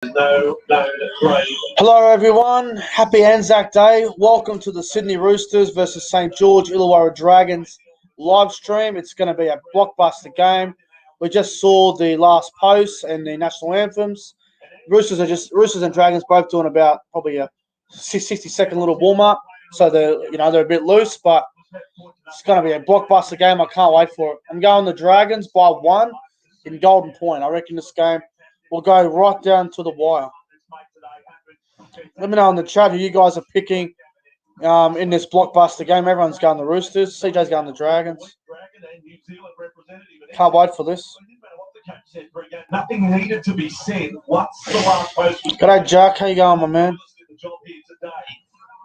Hello everyone, happy Anzac Day. Welcome to the Sydney Roosters versus St. George Illawarra Dragons live stream. It's going to be a blockbuster game. We just saw the last post and the national anthems. Roosters and Dragons both doing about probably a 60-second little warm up, so they're a bit loose, but it's going to be a blockbuster game. I can't wait for it. I'm going the Dragons by 1 in Golden Point. I reckon this game will go right down to the wire. Let me know in the chat who you guys are picking in this blockbuster game. Everyone's going the Roosters. CJ's going the Dragons. Can't wait for this. Nothing needed to be said. What's the last post? G'day, Jack. How you going, my man?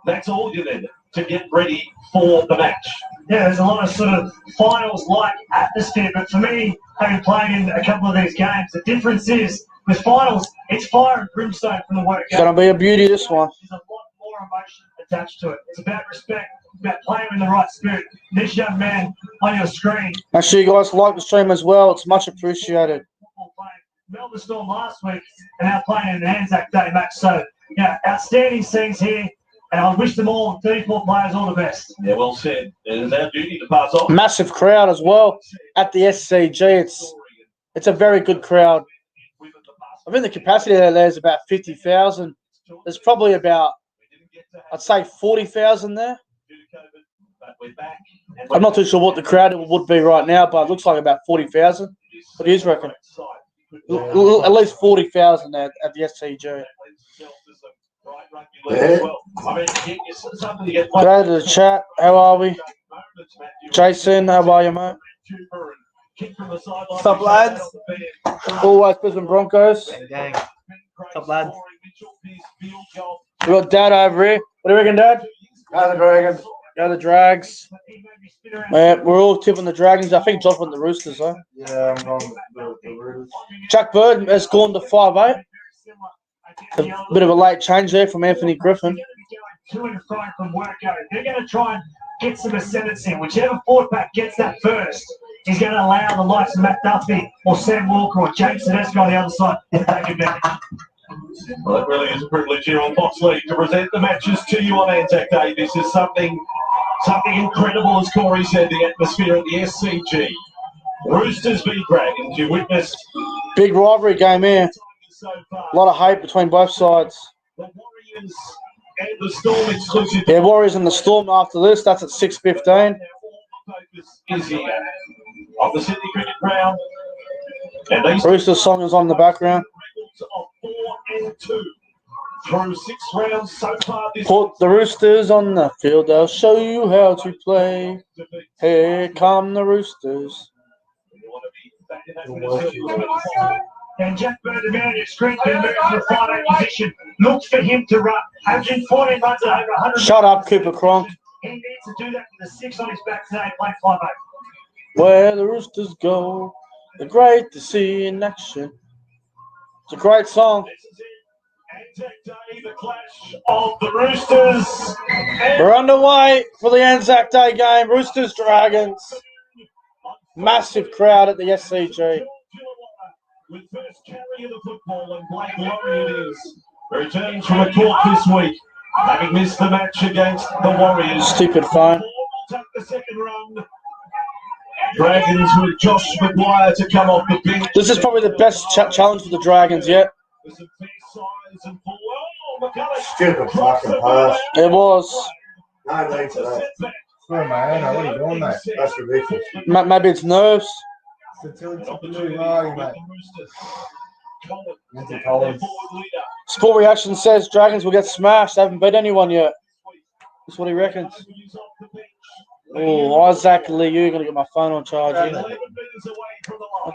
That's all you did to get ready for the match. Yeah, there's a lot of sort of finals-like atmosphere, but for me, having played in a couple of these games, the difference is with finals, it's fire and brimstone from the word It's going to be a beauty, this one. There's a lot more emotion attached to it. It's about respect, about playing in the right spirit. This young man on your screen. Make sure you guys like the stream as well. It's much appreciated. Melbourne Storm last week and now playing in the Anzac Day match. So, yeah, outstanding scenes here. And I wish them all, 34 players, all the best. Yeah, well said. It is our duty to pass on. Massive crowd as well at the SCG. It's a very good crowd. I think the capacity there is about 50,000. There's probably about, I'd say, 40,000 there. I'm not too sure what the crowd would be right now, but it looks like about 40,000. What do you reckon? At least 40,000 there at the SCG. Yeah. Go to the chat. How are we? Jason, how are you, mate? What's up, lads? Always Brisbane Broncos. Gang. What's up, lads? We got Dad over here. What do you reckon, Dad? Go the Dragons. Go the Drags. We're all tipping the Dragons. I think Josh went the Roosters, though. Yeah, I'm going with the Roosters. Jack Bird has gone to 5'8". A bit of a late change there from Anthony Griffin. To and fro from workout. They're going to try and get some ascendancy in. Whichever forward pack gets that first is going to allow the likes of Matt Duffy or Sam Walker or James Tedesco on the other side to take advantage. Well, it really is a privilege here on Fox League to present the matches to you on Anzac Day. This is something incredible, as Corey said, the atmosphere at the SCG. Roosters v Dragons. You witnessed big rivalry game here. A lot of hate between both sides. The Warriors and the Storm exclusive. Yeah, Warriors and the Storm after this. That's at 6:15. Is here of the Sydney Cricket Ground. And these Roosters song is on the background. of 4 and 2 through 6 rounds so far this Put the Roosters on the field. I'll show you how to play. Here come the Roosters. And Jack Bird, the man on your screen, can move to the 5'8" position. Looks for him to run. 114 runs at over 100. Shut up, Cooper Cronk. He needs to do that with a 6 on his back today, playing 5'8". Where the Roosters go, they're great to see in action. It's a great song. This is it. Anzac Day, the clash of the Roosters. We're underway for the Anzac Day game. Roosters Dragons. Massive crowd at the SCG. With first carry of the football, and Blake Laurie it is. Returns from a court this week, having missed the match against the Warriors. Stupid phone. Take the second run. Dragons with Josh McGuire to come off the bench. This is probably the best challenge for the Dragons yet. With some fair size and full. Oh, McCullough. Stupid fucking pass. It was. No need for that. Oh, man, what are you doing, mate? That's ridiculous. Maybe it's nerves. It's until it's too high, mate. Mental Collins. Sport Reaction says Dragons will get smashed. They haven't beat anyone yet. That's what he reckons. Oh, Isaac Liu, gonna get my phone on charge here.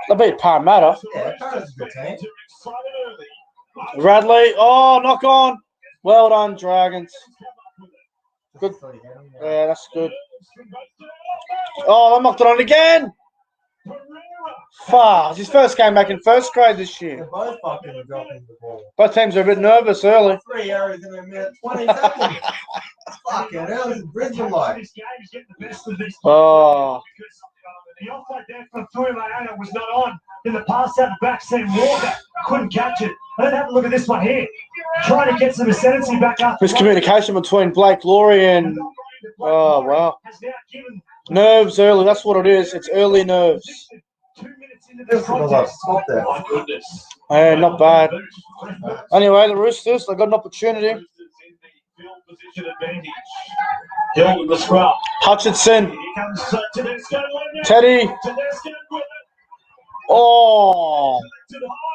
They beat Parramatta. Yeah, Parramatta's a good team. Radley, oh, knock on. Well done, Dragons. Good. Yeah, that's good. Oh, I knocked it on again. It's his first game back in first grade this year. They're both fucking dropping the ball. Both teams are a bit nervous early. 3 errors in a minute, 20 seconds. Fucking hell, this is Brisbane like. Oh. The offside there from Fuimayona was not on. Then the pass out the back, Sam Walker couldn't catch it. Let's have a look at this one here. Trying to get some ascendancy back up. Miscommunication between Blake Laurie and... Oh, wow. Nerves early. That's what it is. It's early nerves. 2 minutes into this contest. My goodness. Hey, not bad. Anyway, the Roosters, they got an opportunity. Roosters in the field position advantage. Hill in the scrub. Hutchinson. Here comes Tedesco. Teddy. Tedesco with it. Oh,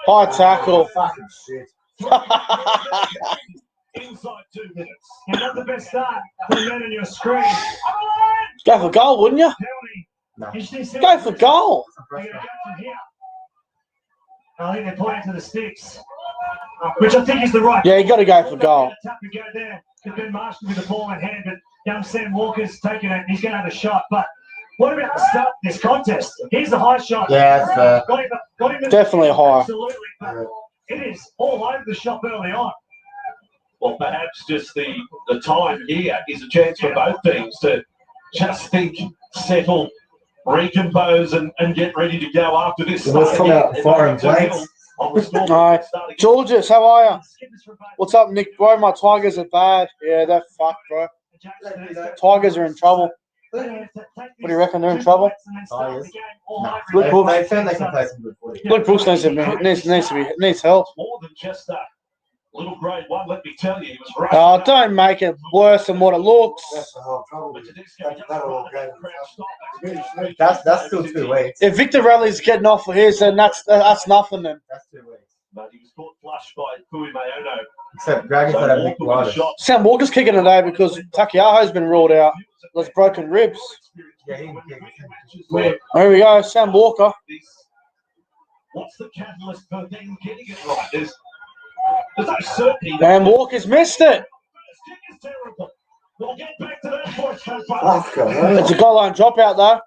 high tackle. Fucking shit. Inside 2 minutes. And not the best start for the men on your screen. Go for goal, wouldn't you? Penalty. Go for goal. They're gonna go from here. I think they're pointing to the sticks, which I think is the right. Yeah, you got to go for goal. Tap to go there. Ben Marshall with the ball in hand, but young Sam Walker's taking it. He's going to have a shot. But what about the start of this contest? Here's the high shot. Yeah, that's Got him Definitely high. Absolutely. But it is all over the shop early on. Well, perhaps just the time here is a chance for both teams to just think, settle, recompose, and get ready to go after this. Let's come out firing blanks. Alright. Georges, how are you? What's up, Nick? Bro, my Tigers are bad. Yeah, they're fucked, bro. Tigers are in trouble. What do you reckon? They're in trouble? Tigers. Luke Brooks. They found they can play some good footy. Luke Brooks needs help. More than just a little grade one, let me tell you. He was right. Oh, don't make it worse than what it looks. That's the whole trouble. But Tedesco just rather than crouch stop. That's still 2 weeks. If Victor Rally's getting off for his, then that's nothing then. That's 2 weeks. But he was caught flush by Fuimayona. Except Dragons So had a Walker big with the blind. shot. Sam Walker's kicking today because Takiaho's been ruled out. Those broken ribs. Yeah, he can kick it. Where There we go, Sam Walker. what's the catalyst for them getting it right? There's no certainty. And Walker's missed it. First kick is terrible. We'll get back to that point. Let's go. It's a goal line dropout though.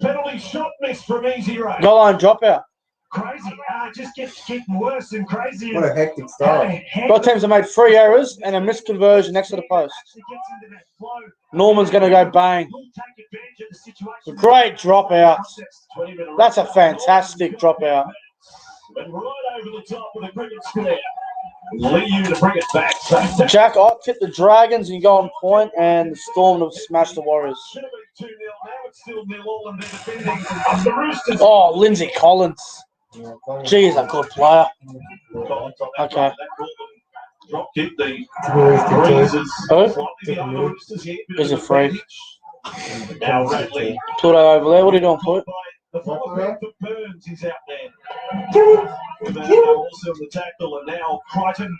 Penalty shot missed from Easy Ray. Goal line dropout. Crazy. It just keeps getting worse and crazy. What a hectic start. Both teams have made 3 errors and a missed conversion next to the post. Norman's going to go bang. Great dropout. That's a fantastic dropout. And right over the top of the cricket square. Liu to bring it back. So Jack, I'll tip the Dragons and you go on point, and the Storm to smash the Warriors. should have been 2-0. Now it's still 0-all and they're defending up the Roosters. Oh, Lindsay Collins. Geez, a good player. Okay. Drop kick the Who? Breezes. Slightly behind the Roosters here. He's a freak. Now Radley. Pluto over there. What are you doing, Pluto? The forward for Burns is out there. Also the tackle, and now Crichton.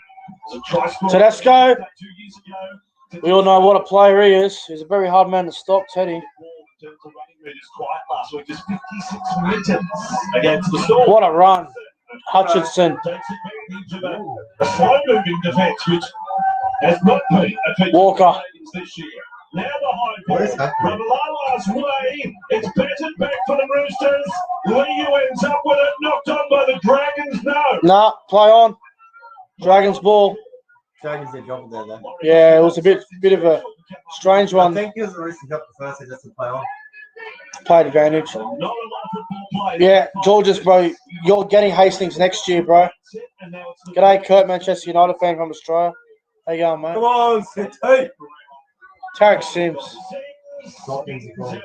Tedesco. 2 years ago. We all know what a player he is. He's a very hard man to stop, Teddy. In terms of running rate, is quiet last week, just 56 minutes against the Storm. What a run. Hutchinson. Takes advantage of a slow-moving defence, which has not been a feature Walker. of the this year. Now the high What is ball happening? from Lala's way. It's batted back for the Roosters. Liu ends up with it, knocked on by the Dragons. No. Nah, play on. Dragons ball. Dragons did drop it there, though. Yeah, it was a bit of a strange I one. think it was the Roosters got the first, just to play on. Played advantage. Not a lot of football players. Yeah, Georges, bro, you're getting Hastings next year, bro. And now it's G'day, Kurt, Manchester United fan from Australia. How you going, mate? Come on, City! Tarek Sims. Not easy goals.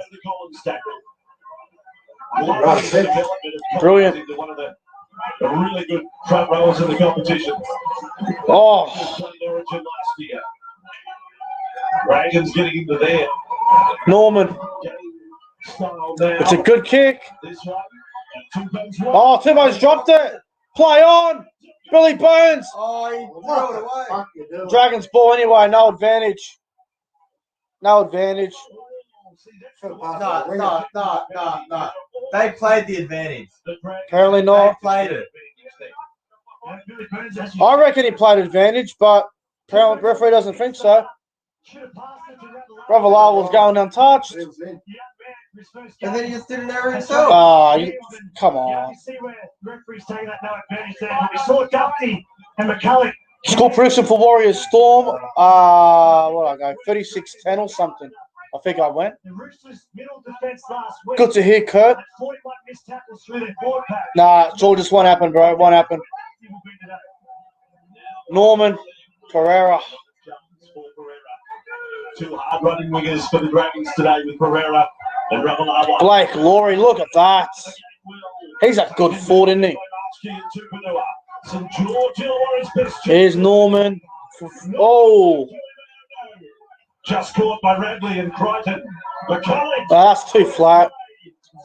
Brilliant. One of the really good front rowers in the competition. Oh, Played Origin last year. Dragons getting into there. Norman. Style now. It's a good kick. This one. Two Bones one. Oh, Timbo's dropped it. Play on. Billy Burns. Oh, he threw it away. Dragons ball anyway. No advantage. No advantage. No. They played the advantage. Apparently They not. played it. I reckon he played advantage, but apparently the referee doesn't think so. Ravalawa was going untouched. And then he just did an error himself. Come on. You see where referees taking that no advantage there. We saw Duffy and McCulloch. Score prediction for Warriors Storm. What I go? 36-10 or something. I think I went. The Roosters' middle defence last week. Good to hear, Kurt. 41 missed tackles through their forward pack. Nah, George, this won't happen, bro. It won't happen. Norman, Pereira. Two hard-running wingers for the Dragons today with Pereira and Ravalawa. Blake Laurie, look at that. He's a good forward, isn't he? St. George, Illawarra's best. Here's Norman. Oh. Just caught by Radley and Crichton. McCulloch. That's too flat.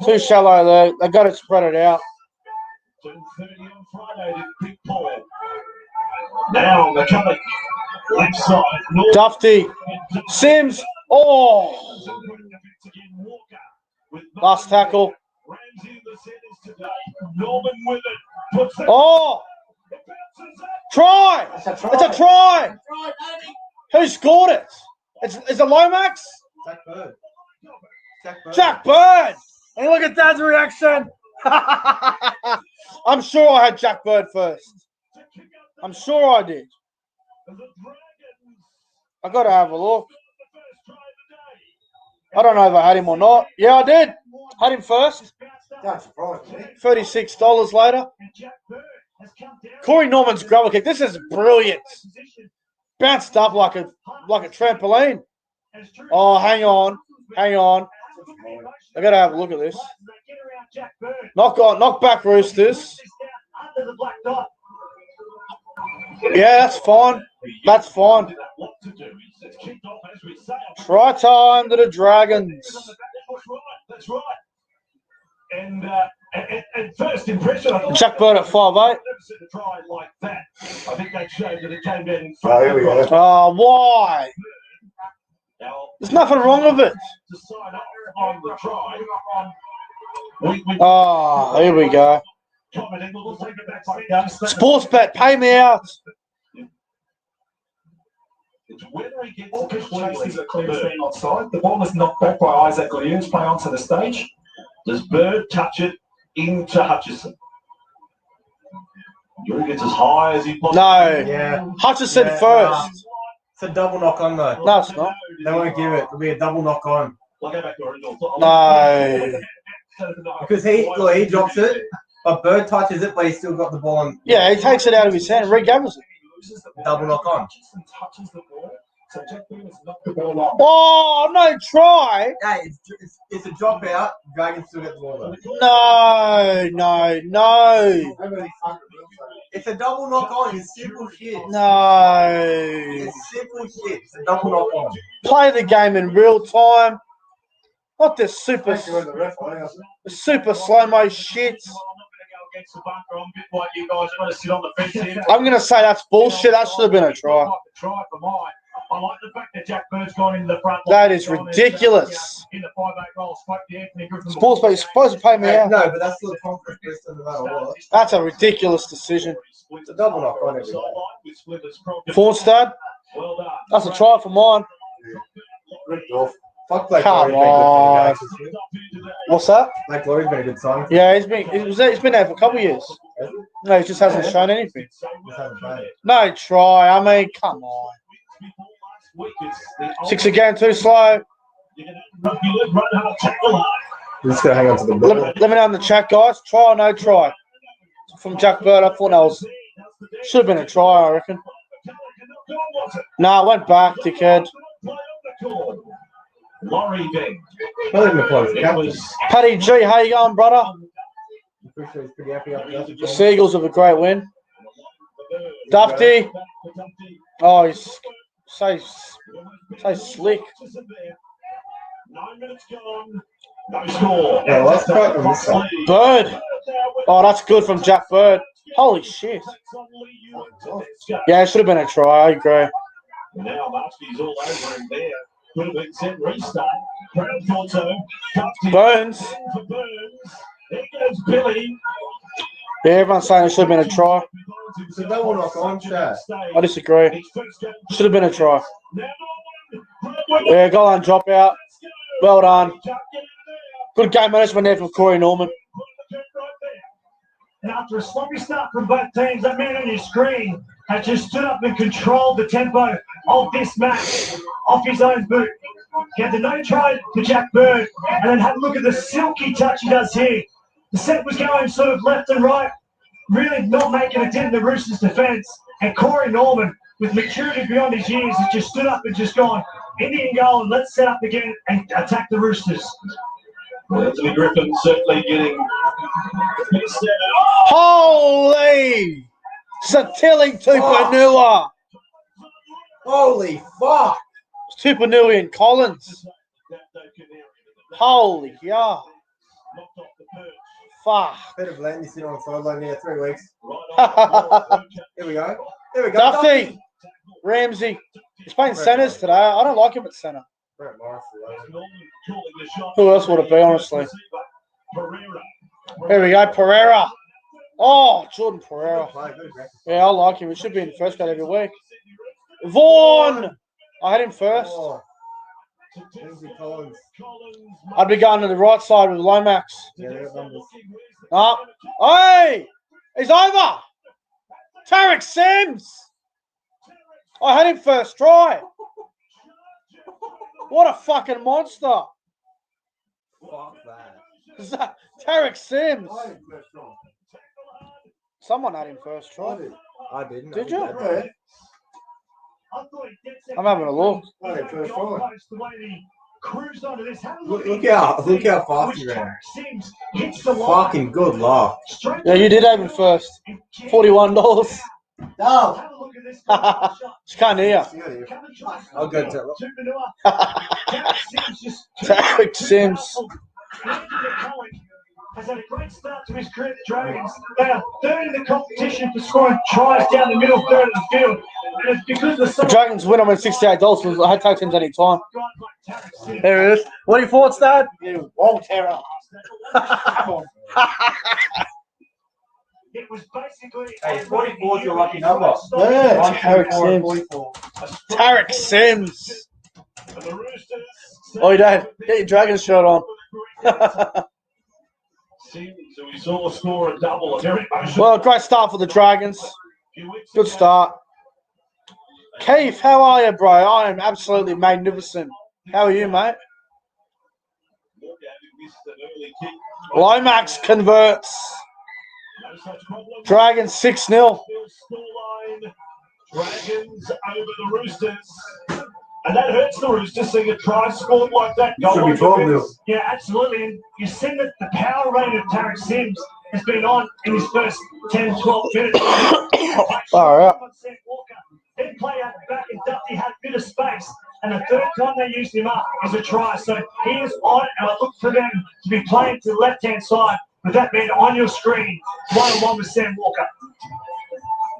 Too shallow there. They got to spread it out. 2:30 on Friday to Big Paul. Now McCulloch. Left side. North. Dufty. Sims. Oh. Last tackle. Norman with it. Puts it. Oh. Try. It's a try. Who scored it? Is it Lomax? Jack Bird. Jack Bird. And look at Dad's reaction. I'm sure I had Jack Bird first. I'm sure I did. I got to have a look. I don't know if I had him or not. Yeah, I did. Had him first. Don't surprise me. $36 later. Corey Norman's grubber kick. This is brilliant. Bounced up like a trampoline. Oh, hang on. Hang on. I got to have a look at this. Knock back, Roosters. Yeah, that's fine. That's fine. Try time to the Dragons. That's right. And first impression, I thought Jack Bird at 5'8". never seen a try like that. I think that showed that it came down in front. Oh, here we go. Oh, why? Now, There's nothing wrong with it. to sign up on the try. Oh, here we go. We'll take it back. Sports bet, pay me out. It's whether he gets Orchid chases a clear Bird. stand onside. The ball is knocked back by Isaac Lews, play onto the stage. Does Bird touch it into Hutchison? Drew gets as high as he possibly No. Yeah. Hutchison Yeah, first. It's a double knock on though. No, it's not. They won't give it. It'll be a double knock on. I'll go back to original. No. Because he drops it, but Bird touches it, but he's still got the ball on. Yeah, he takes it out of his hand and regathers it. Double knock on. Touches the ball. So Jack Bird has knocked the ball off. Oh, no try. Hey, it's a drop out. Dragons still get the ball though. No. It's a double knock on. It's simple shit. No. It's simple shit. It's a double knock on. Play the game in real time. Not this super slow-mo shit. Against the bunker, I'm a bit like you guys. I'm going to sit on the fence here. I'm going to say that's bullshit. That should have been a try. Try for mine. I like the fact that Jack Bird's gone into the front. That is ridiculous. In the 5'8" role, spoke to Anthony Griffin. Sports bet, you're supposed to pay me out. No, but that's still a conference list no matter what. That's a ridiculous decision. It's a double knock on every Forstad, Well done. that's a try for mine. Fuck Blake Come Laurie's been good for the on. Dragons. What's that? Blake Laurie's been a good signing. Yeah, he's been there for a couple of years. No, he just hasn't shown anything. Just haven't played. No try. I mean, come on. 6 again, too slow. We're just gonna hang on to the ball. Let me know in the chat, guys. Try or no try? From Jack Bird, I thought that was should have been a try, I reckon. No, it went back, dickhead. Laurie Bing. Not even close. It was Paddy G, how you going, brother? I'm pretty sure he's pretty happy up there. The Seagulls have a great win. Dufty. Oh, he's so slick. 9 minutes gone. No score. Yeah, let's try from this side. Bird. Oh, that's good from Jack Bird. Holy shit. Yeah, it should have been a try. I agree. Now Marty's all over him there. Could have been set restart. Brown thought so. Burns. For Burns. There goes Billy. Yeah, everyone's saying it should have been a try. It's a double knock on, chat. I disagree. Should have been a try. Yeah, goal line drop out. Well done. Good game management there from Corey Norman. And after a sloppy start from both teams, that man on your screen has just stood up and controlled the tempo of this match off his own boot. He had the no try to Jack Bird, and then have a look at the silky touch he does here. The set was going sort of left and right, really not making a dent in the Roosters' defence. And Corey Norman, with maturity beyond his years, has just stood up and just gone, Indian goal, and let's set up again and attack the Roosters. Anthony Griffin certainly getting... Holy! Satili Tupanua. Holy fuck! Tupanui and Collins. Holy yeah. Fuck. Better blend this in on the sideline now, 3 weeks. Here we go. Duffy. Ramsey. He's playing centres today. I don't like him at centre. Who else would it be, honestly? Here we go, Pereira. Oh, Jordan Pereira. Yeah, I like him. He should be in the first grade every week. Vaughan! I had him first. I'd be going to the right side with Lomax. Hey! He's over! Tarek Sims! I had him first try. What a fucking monster. Fuck that. Tarek Sims. Someone had him first try. I didn't. Did you? Yeah. I'm having a look. Look how fast he ran. Fucking good luck. Yeah, you did have him first. $41. No. She can't hear. I'll go tell Tarek Sims. Has had a great start to his career at the Dragons. They are third in the competition for scoring tries down the middle third of the field. And it's because of the Dragons win them at $68 because I had tag teams any time. There it is. What are your thoughts, Dad? You won't terror. It was basically. Hey, 44 is your lucky number. Yeah, Tarek Sims. Oh, Dad, get your Dragons shirt on. So we saw score a double. Well, great start for the Dragons. Good start. Keith, how are you, bro? I am absolutely magnificent. How are you, mate? Lomax converts. Dragons 6-0. Dragons over the Roosters. And that hurts the Roosters, seeing a try scored like that. Should be 12-0. Yeah, absolutely. And you see that the power rating of Tarek Sims has been on in his first 10, 12 minutes. All right. Then play out back, and Duffy had a bit of space. And the third time they used him up is a try. So he is on, and I look for them to be playing to the left-hand side with that man on your screen, 1-on-1 with Sam Walker.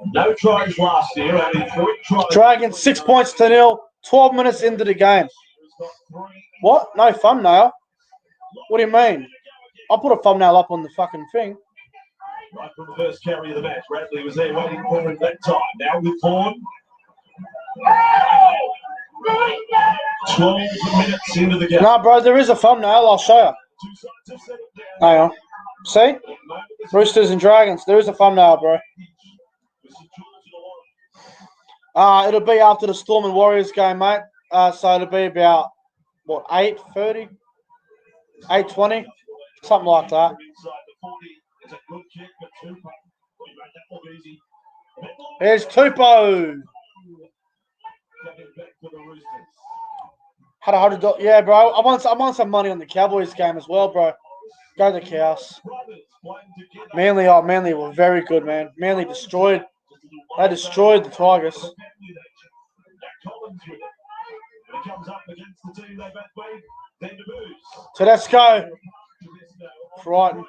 No tries last year, only 3 tries. Dragons 6 points to 0. 12 minutes into the game. What? No thumbnail? What do you mean? I'll put a thumbnail up on the fucking thing. Right from the first carry of the match, Bradley was there waiting for him that time. Now with Vaughan. 12 minutes into the game. No, bro, there is a thumbnail. I'll show you. Hang on. See? Roosters and Dragons. There is a thumbnail, bro. It'll be after the Storm and Warriors game, mate. So it'll be about, what, 8:30? 8:20? Something like that. Here's Tupou. Had $100. Yeah, bro. I want some money on the Cowboys game as well, bro. Go the Cows. Manly were very good, man. Manly destroyed. They destroyed the Tigers. Tedesco. Frightened.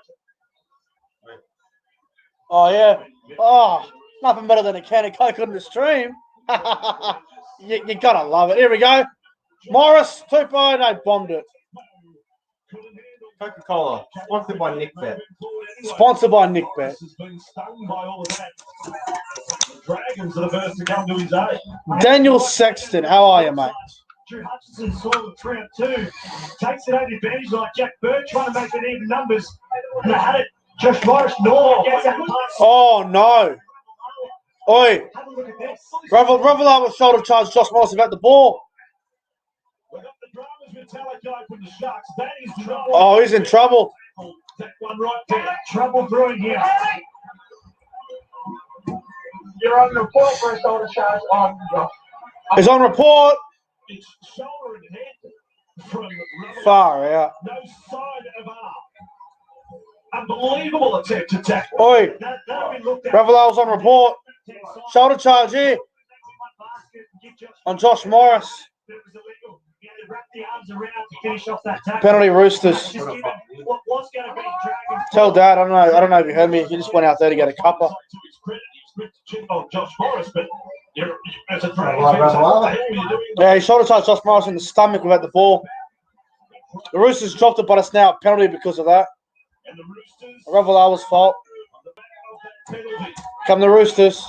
Oh, yeah. Oh, nothing better than a can of Coke on the stream. you got to love it. Here we go. Morris, Tupou, they bombed it. Coca-Cola, sponsored by Nick Bet. Sponsored by Nick Bet. Dragons are the first to come to his aid. Daniel Sexton, how are you, mate? Drew Hutchinson saw the 3-2. Takes it over the advantage like Jack Bird trying to make it even numbers. And they had it. Josh Morris, gets that pass. Oh, no. Oi. Have a look at this. Ravalawa shoulder charge Josh Morris about the ball. Oh, he's in trouble. That one right there. Trouble brewing here. You're on report for a shoulder charge on. He's on report. It's shoulder and head from Far out. no sign of arm. Unbelievable attempt to tackle. Oi, That'll be looked at. Ravelar's on report. Shoulder charge here on Josh Morris. It was illegal. He had to wrap the arms around to finish off that tackle. Penalty Roosters. Just given what was going to be Dragons. Tell Dad, I don't know if you heard me. He just went out there to get a cuppa. To his credit, he's meant to check on Josh Morris, but as a Yeah, he shoulder charged Josh Morris in the stomach without the ball. The Roosters dropped it, but it's now a penalty because of that. and the Roosters Ravelar's fault. penalty. Come the Roosters.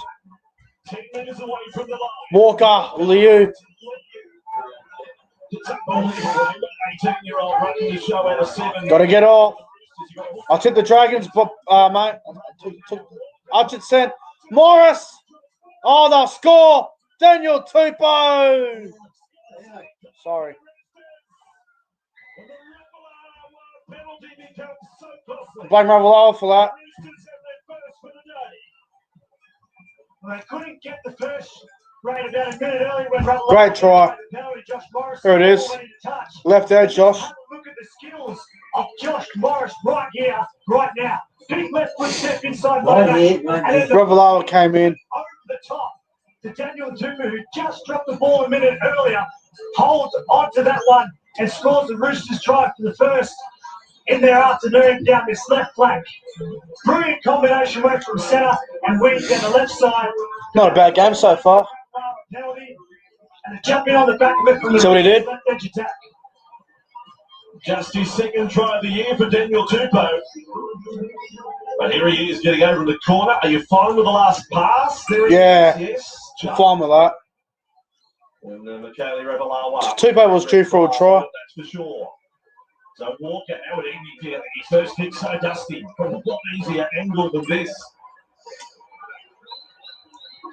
10 metres away from the line. Walker, Liu. It's unbelievable. 18-year-old running the show out of 7. Got to get off. I took the Dragons, but mate. Hutchinson. Morris. Oh, they'll score. Daniel Tupou. Sorry. Penalty becomes so costly. Blame Ravelar for that. Roosters have their first for the day. Well, they couldn't get the first right about a minute earlier when Ravelar Great try. penalty. Josh Morris Here it is. went into touch. Left edge, Josh. Have a look at the skills of Josh Morris right here, right now. Big left foot step inside line action, and then the Ravelar came in. over the top to Daniel Tupou, who just dropped the ball a minute earlier, holds onto that one and scores the Roosters try for the first in their afternoon down this left flank. Brilliant combination work from centre and wing down the left side. Not a bad game so far. Penalty, and a jump in on the back of it from the See what he did? left edge attack. Just his second try of the year for Daniel Tupou. But here he is getting over in the corner. Are you fine with the last pass? There he Yeah. is. Yes. Jump. Fine with that. And Michaeli Ravelar. Tupou was due for a try. That's for sure. So Walker, how would he get his first hit so dusty from a lot easier angle than this?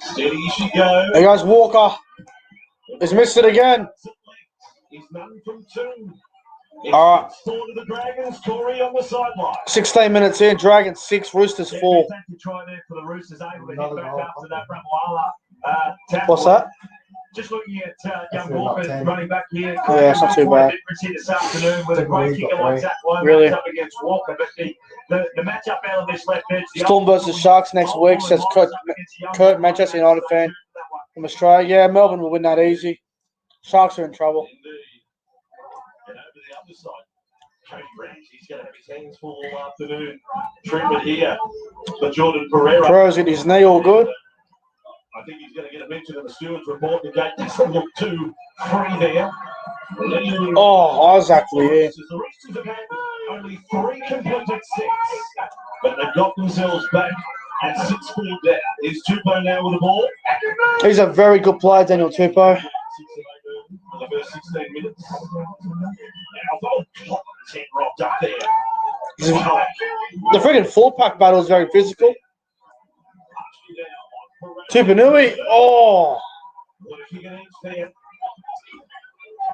Steady she goes. There goes Walker. He's missed it again. He's none from 2. All right. Four to the Dragons. Corey on the sideline. 16 minutes in. Dragons 6, Roosters 4. Fantastic try there for the Roosters, able to hit back up to that Ravelar tackle. What's that? Just looking at young Walker running back here. Yeah, it's not too bad. Difference here this afternoon with a great kicker like Zach Lowe Really? up against Walker. But the matchup out of this left edge. Storm versus Sharks next week, says Kurt, Manchester United fan from Australia. Yeah, Melbourne will win that easy. Sharks are in trouble. And over the other side, Cody Ramsey's going to have his hands full all afternoon. Treatment here for Jordan Pereira. Pereira's got his knee all good. I think he's going to get a mention in the steward's report. The gate doesn't look too free there. Oh, exactly, yeah. The Roosters have had only 3 completed 6, but they've got themselves back at 6-4 down. Is Tupou now with the ball? He's a very good player, Daniel Tupou. 6 for the first 16 minutes. Now, 10 rocked up there. The friggin' 4-pack battle is very physical. Tupanui. Oh. What a kick and inch there.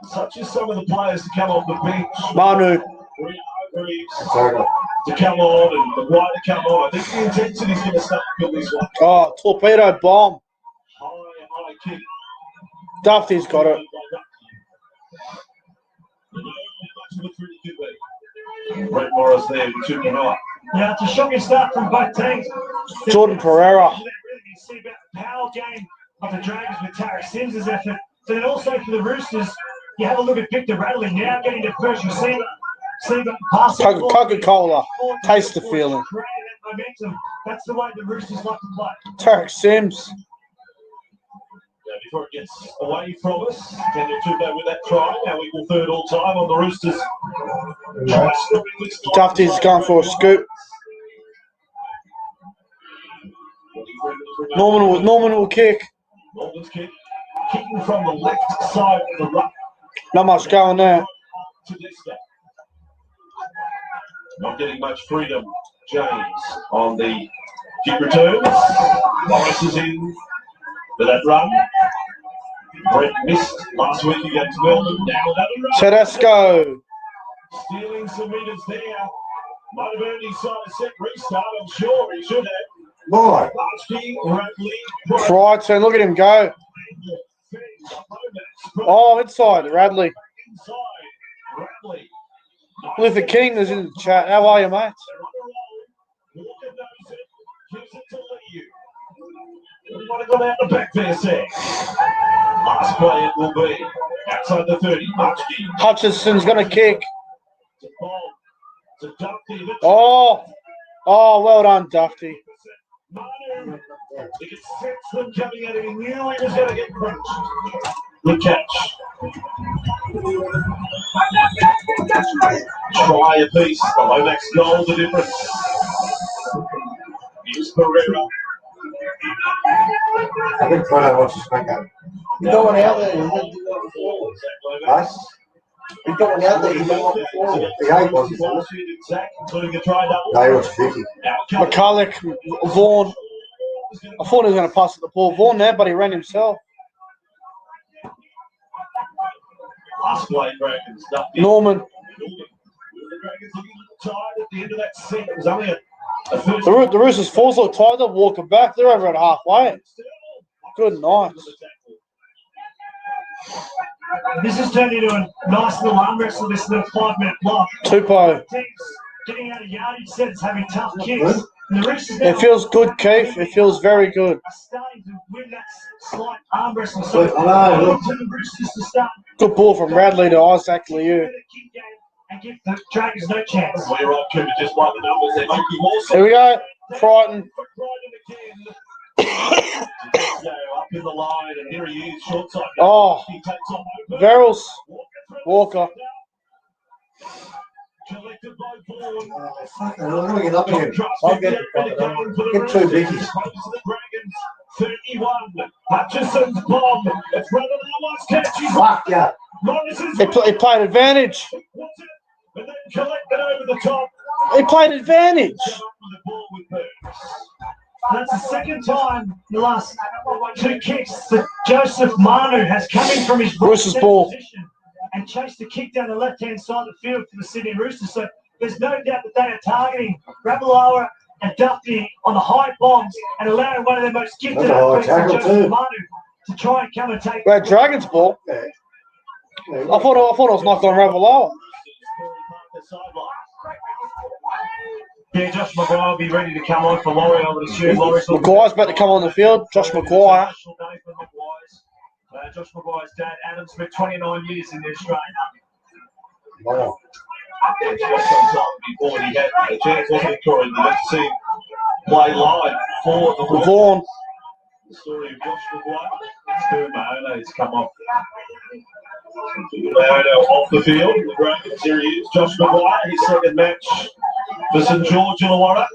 Such as some of the players to come off the bench. Manu. To come on and the right to come on. I think the intensity is going to start to this one. Oh, torpedo bomb. High kick. Duffy's got it. Brett Morris there with 2 tonight. Yeah, it's a shocking start from both teams. Jordan Pereira. You see about the power game of the Dragons with Tarek Sims' effort. But then also for the Roosters, you have a look at Victor Radley now getting the first receiver. Coca-Cola. Taste the feeling. Momentum. That's the way the Roosters like to play. Tarek Sims. Before it gets away from us, Daniel Tupou with that try. Now equal third all time on the Roosters. Duffy's going for a scoop. Norman will kick. Norman's kick. Kicking from the left side of the ruck. Not much going there. To this guy. Not getting much freedom. James on the kick returns. Morris is in for that run. Brett missed last week against Melbourne. Now another run. Tedesco. Stealing some metres there. Might have earned his side a set restart. I'm sure he should have. Boy. Archie, Radley, Crichton, look at him go. Oh, inside, Radley. Inside, Radley. Luther King is in the chat. How are you, mate? Walker knows it. Gives it to Liu. Might have got out the back there, Sam. Last play it will be outside the 30. Archie. Hutchinson's going to kick. To Bob. To Duffy. Oh, well done, Duffy. Manu. He could sense them coming out. He knew he was going to get crunched. Good catch. Try a piece. The Lomax goal, the difference. Here's Pereira. I think Toronto wants to smack up. He's going out there. He's going before. Us? He's going out there. He's going before. The eight was it? Zach, including a try double. They was Vicky. McCulloch, Vaughan. I thought he was going to pass it to Paul Vaughan there, but he ran himself. Last play, Dragons. Norman. The Dragons looking tired at the end of that set. It was only a first. The Roosters force look tired. They're walking back. They're over at halfway. Good night. This has turned into a nice little arm wrestle, this little 5-minute block. Tupo. Teams getting out of yardage sets, having tough kicks. And the Roosters It feels good, Keith. It feels very good. are starting to win that slight arm wrestle. So I know, look. to the Roosters to start Good ball from Radley to Isaac Liu. the kick game and give the Dragons no chance. Well, you're right, Cooper. Just like the numbers, there might be more. Here we go. Crichton. So up in the line, and here he is, short side. Oh, He takes off open. Verrills. Walker. Collected by Vaughan. Oh, fucking hell, I'm going to get up again. I'll get it. Get two biggies. 31. Hutchinson's bomb. It's rather than one's catch. He's Fuck yeah. Morrison's He played advantage. what's it? And then collected over the top. He played advantage. With the ball with Burns. That's the second time in the last 2 kicks that Joseph Manu has come in from his Roosters right ball. position and chased the kick down the left-hand side of the field for the Sydney Roosters. So there's no doubt that they are targeting Ravalawa and Duffy on the high bombs and allowing one of their most gifted That's a high athletes, like tackle Joseph too. Manu, to try and come and take. Red Dragons ball. Yeah. I thought it was knocked on Ravalawa. Yeah, Josh Maguire will be ready to come on for Laurie, I would assume. Maguire's about to come on the field. Josh Maguire. Josh Maguire's dad, Adam Smith, 29 years in the Australian Army. Wow. Before he had a chance, wasn't it, Corey? Let's see him play live for the Vaughan. The story of Josh Maguire. Stu Mayona's come off. Mayono off the field. The Dragons, here he is. Josh Maguire, his second match for St.George, Illawarra.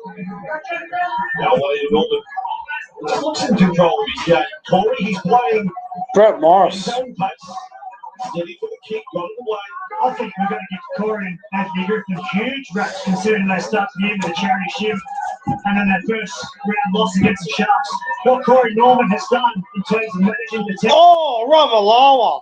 Now away to Melbourne. Just looks in control of his game. Corey, he's playing Brett at Morris. his own pace. Steady for the kick, got it away. I think we're going to give Corey and Anthony Griffin huge raps considering they start to the end of the charity shift and then their first round loss against the Sharks. What Corey Norman has done in terms of managing the team Oh, Ravalawa.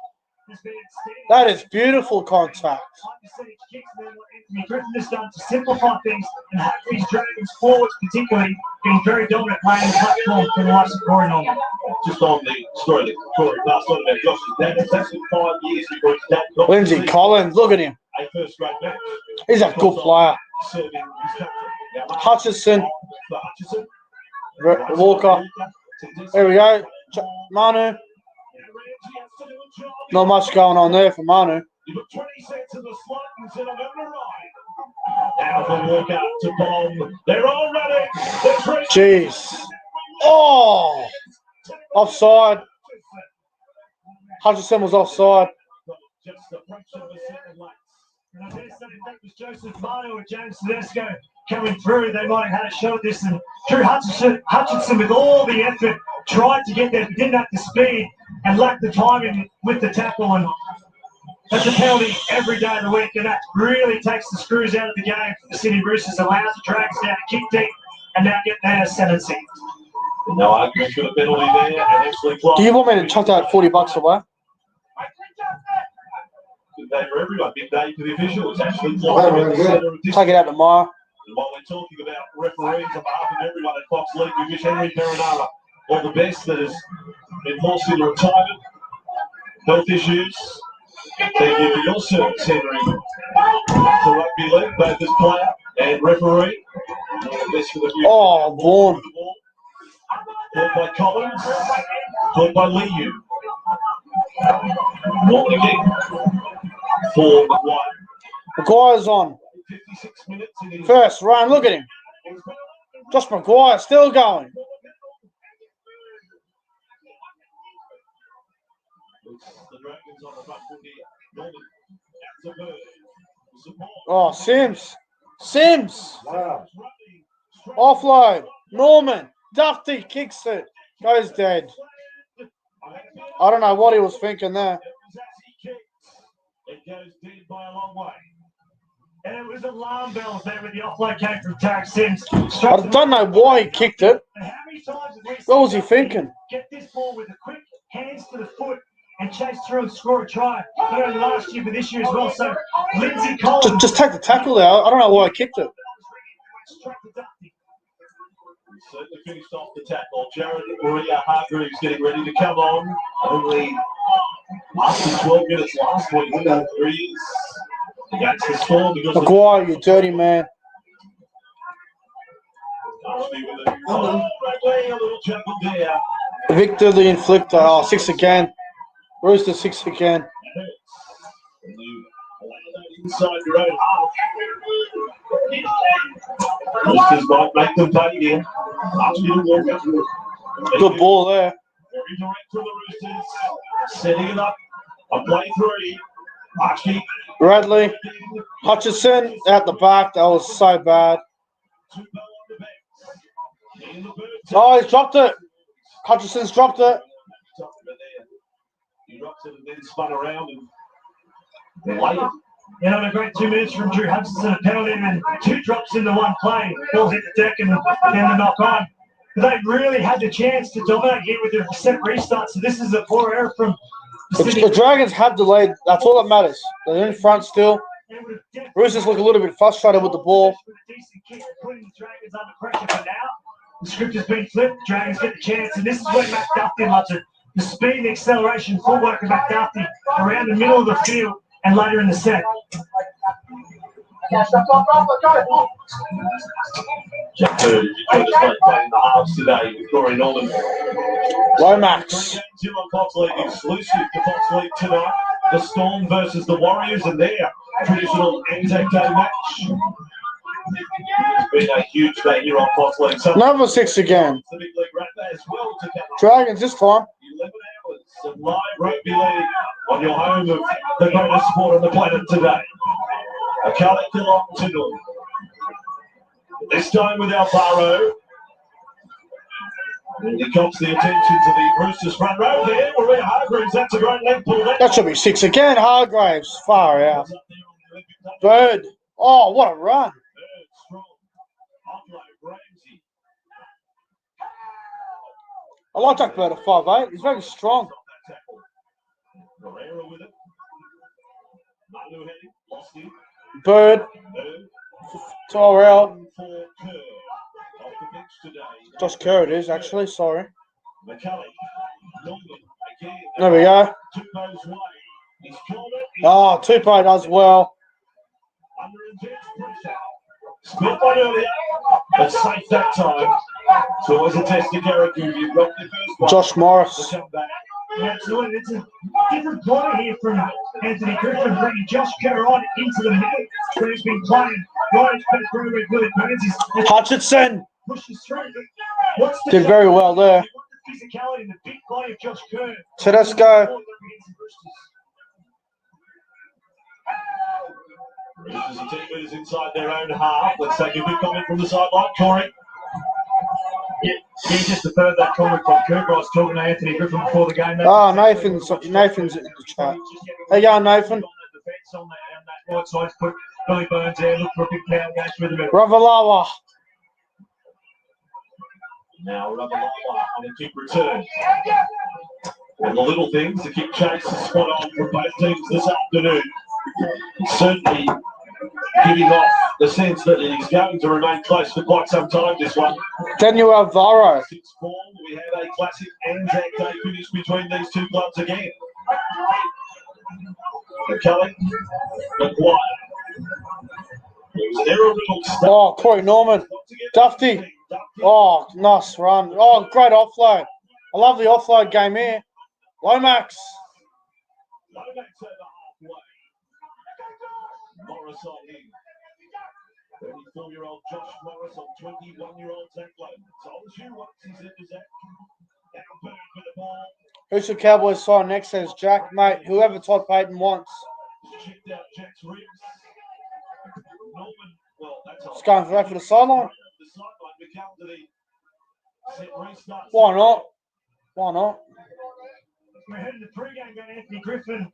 has been outstanding. That is beautiful contact. High percentage kicks, and then what Anthony Griffin has done to simplify things and have these Dragons forwards particularly being very dominant playing the platform for the likes of Corey Norman. Just on the story that Corey passed on about Josh's dad, it's actually 5 years before his dad got Lindsay to see Collins, look at him. a first-grade match. He's a good player. Serving his country. Now, Hutchison. for Hutchison. Walker. There we go. Manu. Not much going on there for Manu. You put 20 cents in the slot and said, I'm going to ride. Now for Walker to bomb. They're all running. Jeez. Oh! Offside. Hutchison was offside. Just a fraction of a second late. And I dare say if that was Joseph Manu or James Tedesco coming through, they might have had a shot at this. And Drew Hutchinson, with all the effort, tried to get there, but didn't have the speed and lacked the timing with the tackle. And that's a penalty every day of the week, and that really takes the screws out of the game for the Sydney Roosters. Allows the Dragons now to kick deep and now get their sentencing. No argument for the penalty there, and actually Clark. Do you want me to chuck that $40 away? Good day for everyone. Big day for the officials. Actually, Clark at the centre of Take it out tomorrow. And while we're talking about referees, on behalf of everyone at Fox League, we wish Henry Perenara all the best that has been forced into retirement. Health issues. Thank you for your service, Henry. The rugby league, both as player and referee. All the best for the future. Oh, Vaughan. Caught by Collins. Caught by Liu. Norman again. For Maguire. Maguire's on. 56 minutes in his First run, look at him. Josh Maguire still going. the Dragons on the front foot here. Norman. That's a bird. Support. Oh, Sims. Sims. Wow. Offload. Norman. Dufty kicks it. Goes dead. I don't know what he was thinking there. It goes dead by a long way. And it was alarm bells there with the offload came from Tarek Sims. I don't know why he kicked it. What was he thinking? Get this ball with a quick hands to the foot and chase through and score a try. Not only last year, but this year as well. So Lindsay Collins. Just take the tackle there. I don't know why he kicked it. Certainly finished off the tackle. Jared Maria Hargreaves getting ready to come on. Only after 12 minutes last week. Hargreaves against the Storm because Maguire, you dirty man. a little chuckle there. Victor the Inflictor. Oh, 6 again. Roosters 6 again. Inside your own half. Roosters might make them pay here. Good ball there. Very direct for the Roosters. Setting it up. A play three. Archie. Bradley. Hutchison out the back. That was so bad. Oh, he's dropped it. Hutchison's dropped it. He drops it and then spun around and laid it. You know, a great 2 minutes from Drew Hutchinson, a penalty, and then 2 drops into one play. Ball's hit the deck and the knock on. They really had the chance to dominate here with their set restart. So this is a poor error from The Dragons have delayed. That's all that matters. They're in front still. Roosters look a little bit frustrated with the ball. Putting the Dragons under pressure for now. The script has been flipped. Dragons get the chance, and this is where Matt Duffy loves it. The speed and acceleration, footwork of Matt Duffy around the middle of the field and later in the set. Jack Bird, you joined us late playing the halves today with Corey Norman. Lomax. Two on Fox League exclusive to Fox League tonight. The Storm versus the Warriors and their traditional Anzac Day match. It's been a huge day here on Fox League. Number 6 again. The big league wrap as well to come. Dragons this time. 11 hours of live rugby league on your home of the greatest sport on the planet today. A collective opportunity. This time with Alvaro. And he cops the attention to the Roosters front row there. Maria Hargreaves, that's a great leg pull. That should be 6 again. Hargraves. Far out. Bird. Oh, what a run. I like that bird at 5'8". He's very strong. Bird. Tyrell. Josh Kerr it is, actually. Sorry. There we go. Oh, Tupou does well. Split one earlier, but safe that time. It's always a test of character. You've got the first one. Josh Morris. Absolutely. It's a different play here from Anthony Griffin, bringing Josh Kerr on into the middle, where he's been playing right back through with Willie Burns. Hutchinson. Pushes through. What's the Did very well there. the physicality and the big play of Josh Kerr? Tedesco. Roosters are 10 metres inside their own half. Let's take a quick comment from the sideline. Corey. Yeah, just deferred that comment from Kirk. I was talking to Anthony Griffin before the game. Oh, Nathan's in the chat. How you going, Nathan? On that right side, put Billy Burns there, look for a big power gash with him. Ravalawa. Now Ramalama on a kick return. And the little things, the kick chase is spot on from both teams this afternoon. Certainly giving off the sense that he's going to remain close for quite some time, this one. Daniel Alvaro. 6-4, we had a classic Anzac Day finish between these two clubs again. McCulloch, McGuire. It was an aerial start. Oh, Corey Norman. Dufty. Oh, nice run. Oh, great offload. I love the offload game here. Lomax. Lomax over halfway. Morris on in. 34-year-old Josh Morris on 21-year-old Zach Lomax. Told you once he said to Zach. Now Bird with the ball. Who should Cowboys sign next, says Jack? Mate, whoever Todd Payton wants. Chipped out Jack's ribs. Norman, well, that's It's going right for the sideline. The sideline become to the set restart. Why not? Why not? We're heading to pre-game going Anthony Griffin,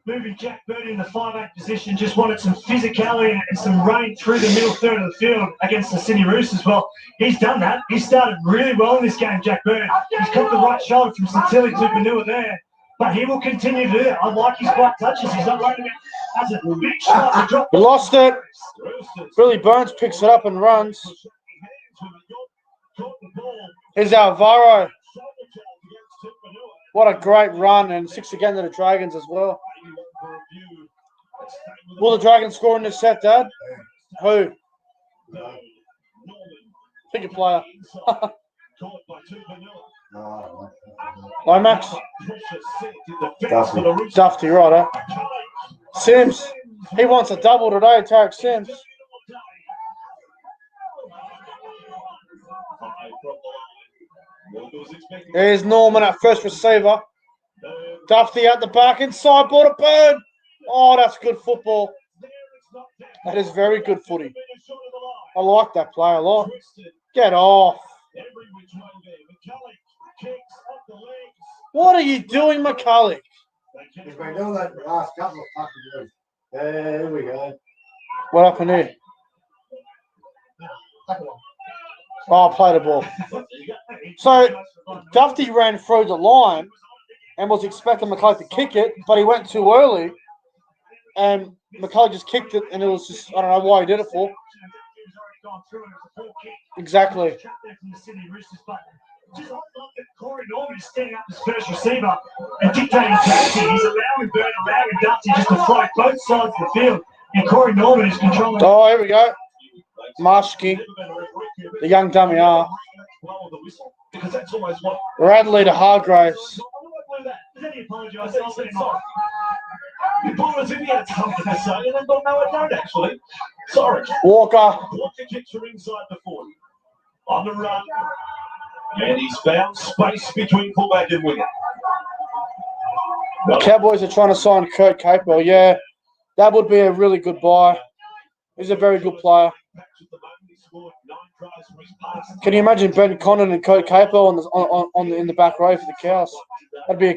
moving Jack Bird in the 5'8" position. Just wanted some physicality and some rain through the middle third of the field against the Sydney Roosters. Well, he's done that. He started really well in this game, Jack Bird. He's caught the right shoulder from Santilli to Panua there. But he will continue to do that. I like his black touches. He's not running it as a big shot to drop. We lost it. Billy Burns picks it up and runs. Here's Alvaro. What a great run, and 6 again to the Dragons as well. Will the Dragons score in this set, Dad? Who? Pick a player. Lomax? Dufty, right, eh? Sims. He wants a double today, Tarek Sims. There's Norman at first receiver. Dufty at the back, inside ball to Bird. Oh, that's good football. That is very good footy. I like that play a lot. Get off. What are you doing, McCulloch? He's been doing that the last couple of fucking years. There we go. What happened here? Oh, I played the ball. So, Dufty ran through the line and was expecting McCulloch to kick it, but he went too early. And McCulloch just kicked it, and it was just, I don't know why he did it for. Exactly. Just like that Corey Norman is standing up as first receiver and dictating tactics. He's allowing Bird, allowing Dufty just to float both sides of the field. And Corey Norman is controlling. Oh, here we go. Marshke, the young dummy R. Radley to Hargraves. You thought it was in the had something to say, and then thought, no, I don't actually. Sorry. Walker. Walker kicks her inside the 40. On the run. And he's found space between fullback and winger. The Cowboys are trying to sign Kurt Capewell. Yeah, that would be a really good buy. He's a very good player. Can you imagine Ben Condon and Kurt Capewell in the back row for the Cows? That'd be a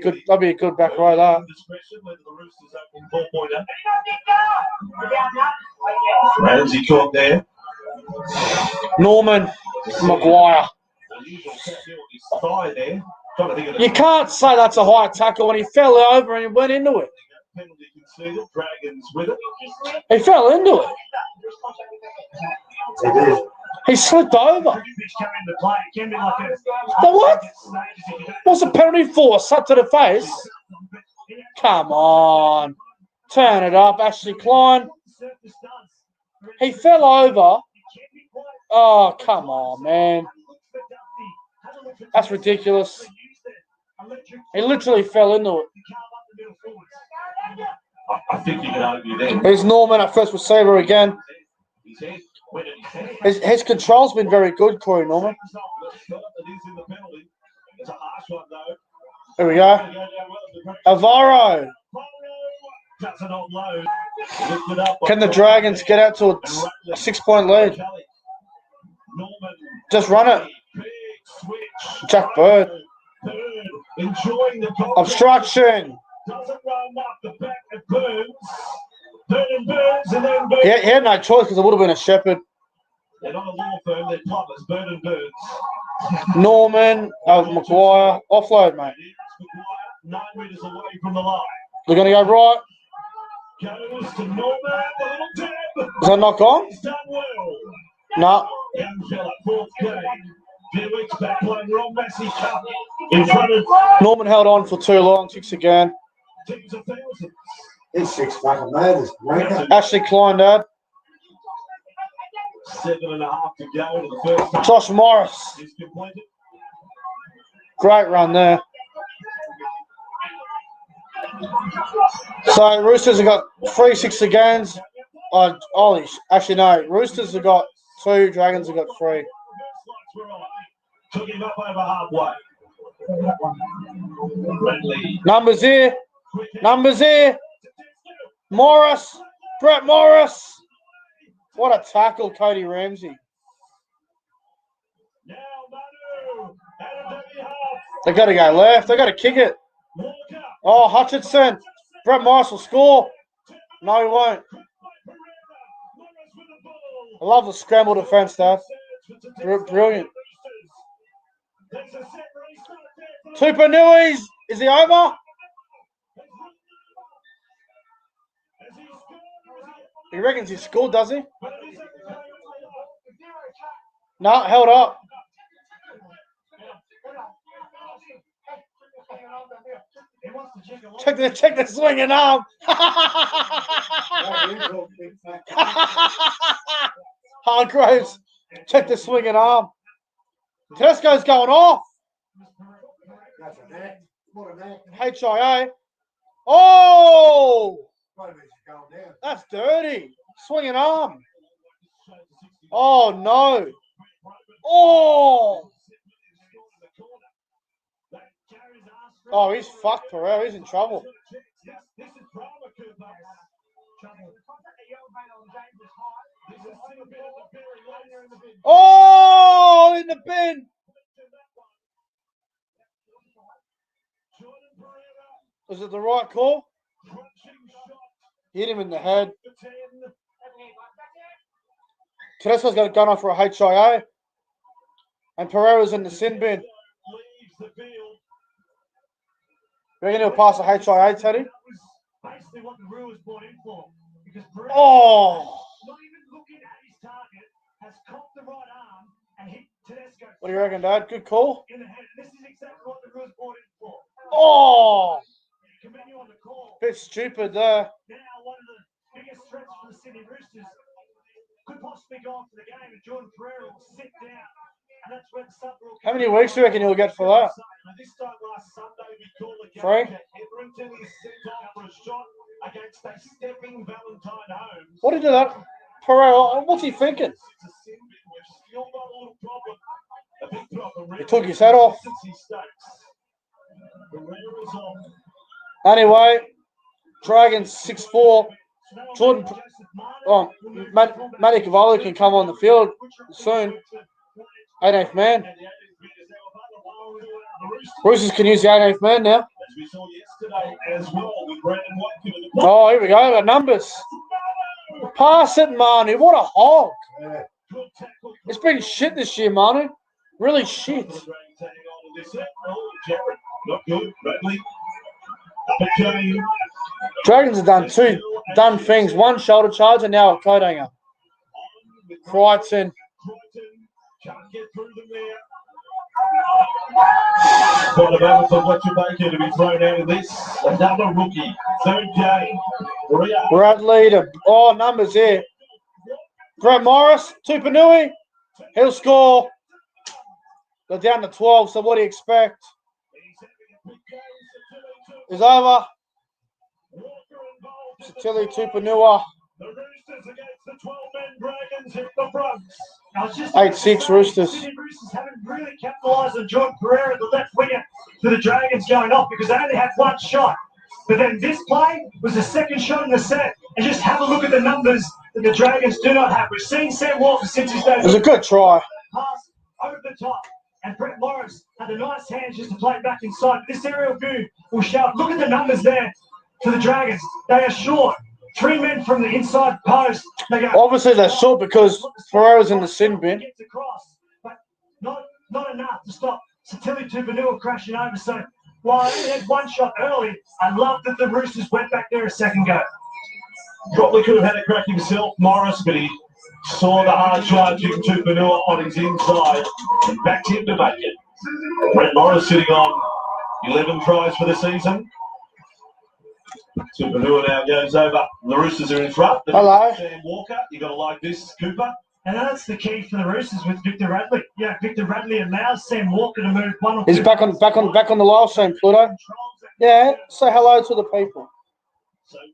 good back row. That. Ramsey caught there. Norman McGuire. You can't say that's a high tackle when he fell over and he went into it. He fell into it. He slipped over. The what? What's the penalty for? Slap to the face? Come on. Turn it up. Ashley Klein. He fell over. Oh, come on, man. That's ridiculous. He literally fell into it. I think you can argue there. Here's Norman at first receiver again. His control's been very good, Corey Norman. Here we go. Alvaro. Can the Dragons get out to a 6-point lead? Just run it. Jack Bird. Obstruction. He had no choice because it would have been a Shepherd. They're not a law firm, they're plumbers, Bird and Birds. Norman, Maguire. Offload, mate. 9 metres away from the line. They're going to go right. Goes to Norman, the little dab. Is that knock on? He's done well. No. Young fella, fourth game. 2 weeks back playing Ron Massey Cup in front of Norman held on for too long. 6 again. tens of thousands. He's 6 fucking metres. Ranker. Ashley Klein, Dad. 7.5 to go to the first half. Josh Morris. Is completed. Great run there. So Roosters have got 3 6 agains. Actually no. Roosters have got 2. Dragons have got 3. Took him up over halfway. Bradley. Numbers here. Numbers here. Morris. Brett Morris. What a tackle, Cody Ramsey. Now Manu. Out of the half. They got to go left. They got to kick it. Walker. Oh, Hutchinson. Brett Morris will score. No, he won't. I love the scramble defense, Dad. Brilliant. Tupanui's. Is he over? He reckons he scored, does he? No, held up. Check the swinging arm. Hargraves, check the swinging arm. Tedesco's going off. That's a net. What a net. HIA. Oh, Wait a minute, it's going down. that's dirty. Swinging arm. Oh, no. Oh. Oh, he's fucked, Pereira. He's in trouble. Oh, in the bin. Was it the right call? Hit him in the head. Tedesco's got a gun off for a HIA. And Pereira's in the sin bin. You reckon he'll pass a HIA, Teddy? Basically what the rule was brought in for. Because Oh! not even looking at his target, has cocked the right arm and hit Tedesco. What do you reckon, Dad? Good call? In the head. This is exactly what the rule was brought in for. Oh! Commend you on the call. Bit stupid there. Now one of the biggest threats for the Sydney Roosters could possibly go on for the game, and Jordan Pereira will sit down. And that's where the sub rule. How many weeks do you reckon he'll get for that? This time last Sunday, we called the game. 3? Everington is sent off for a shot against a stepping Valentine Holmes. What did he do that? Pereira, what's he thinking? It's a sin bin. We've still got a little problem. A big problem. He took his head off. Pereira's on. Anyway, Dragons 6-4. Jordan, Matty Cavallo can come on the field soon. 18th man. Roosters can use the 18th man now. As we saw yesterday as well with Brandon Watkins. Oh, here we go. Got numbers. Pass it, Manu. What a hog. Yeah. It's been shit this year, Manu. Really shit. Not good, Bradley. Okay. Dragons have done 2 dumb things. 1 shoulder charge and now a coat hanger. Crichton. Can't get through them there. Got a battle for Fletcher Baker to be thrown out of this. Another rookie. 3rd game. Bradley to numbers here. Brett Morris, Tupanui. He'll score. They're down to 12, so what do you expect? Is over. Satili Tupanua. The Roosters against the 12-man Dragons hit the front. 8-6 Roosters. Sydney Roosters haven't really capitalised on Jordan Pereira, the left winger, for the Dragons going off because they only had 1 shot. But then this play was the 2nd shot in the set. And just have a look at the numbers that the Dragons do not have. We've seen Sam Walker since his days. It was a good try. Pass over the top. And Brett Morris had a nice hand just to play it back inside. This aerial view will show. Look at the numbers there for the Dragons. They are short. 3 men from the inside post. They go, Obviously, they're short because Pereira's in the sin bin. Gets across, but not not enough to stop Satili Tupanua crashing over. So while I only had one shot early, I love that the Roosters went back there a second go. Probably could have had a crack himself, Morris, but he saw the hard charging Tupanua on his inside and backed him to make it. Brett Morris sitting on 11 tries for the season. Tupanua now goes over. The Roosters are in front. Hello. Sam Walker, you got to like this, Cooper. And that's the key for the Roosters with Victor Radley. Yeah, Victor Radley allows Sam Walker to move one or two. He's back on the live stream, Pluto. Yeah, say hello to the people.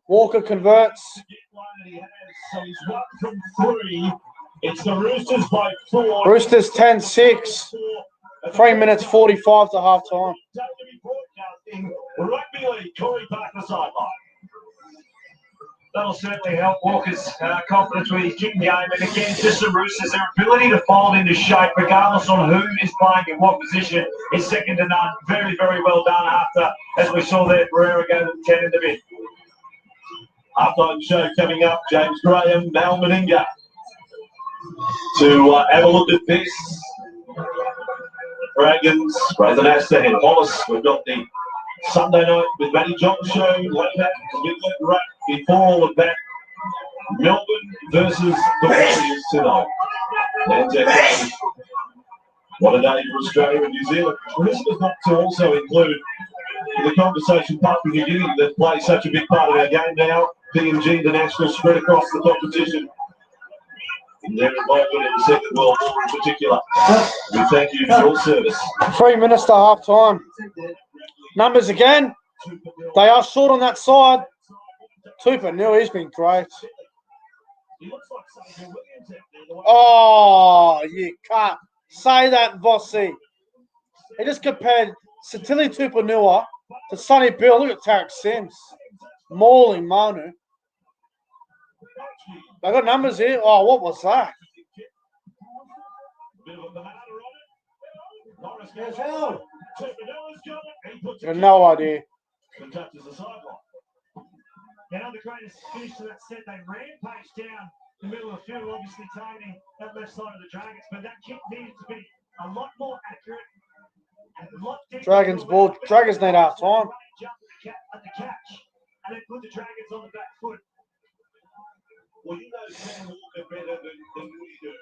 Walker converts. So he's 1 from 3. It's the Roosters by 4. Roosters 10-6. 3 minutes 45 to half time. Rugby League, Corey Parker sideline. That'll certainly help Walker's confidence with his kicking game. And again, just the Roosters, their ability to fold into shape, regardless on who is playing in what position, is second to none. Very, very well done after, as we saw there, Pereira go to the 10 in the mid. Halftime show coming up. James Graham, Mal Meninga. To have a look at this. Dragons, Rathan Astor and Wallace. We've got the Sunday night with Matty John show later. Right before all of that, Melbourne versus the Warriors tonight. And what a day for Australia and New Zealand. This was not to also include in the conversation Papua New Guinea that plays such a big part of our game now. PNG International spread across the competition. And their involvement in the Second World War in particular. We thank you for your service. 3 minutes to half time. Numbers again. They are short on that side. Tupanua, he's been great. Oh, you can't say that, Vossi. He just compared Satili Tupanua to Sonny Bill. Look at Tarek Sims. Mauling Manu. They got numbers here. Oh, what was that? You have no idea. Now the greatest finish to that set, they rampaged down the middle of the field, obviously targeting that left side of the Dragons, but that kick needed to be a lot more accurate and a lot deeper. Dragons ball. Dragons need half time. At the catch, and then put the Dragons on the back foot. Well, you know Sam Walker better than we do.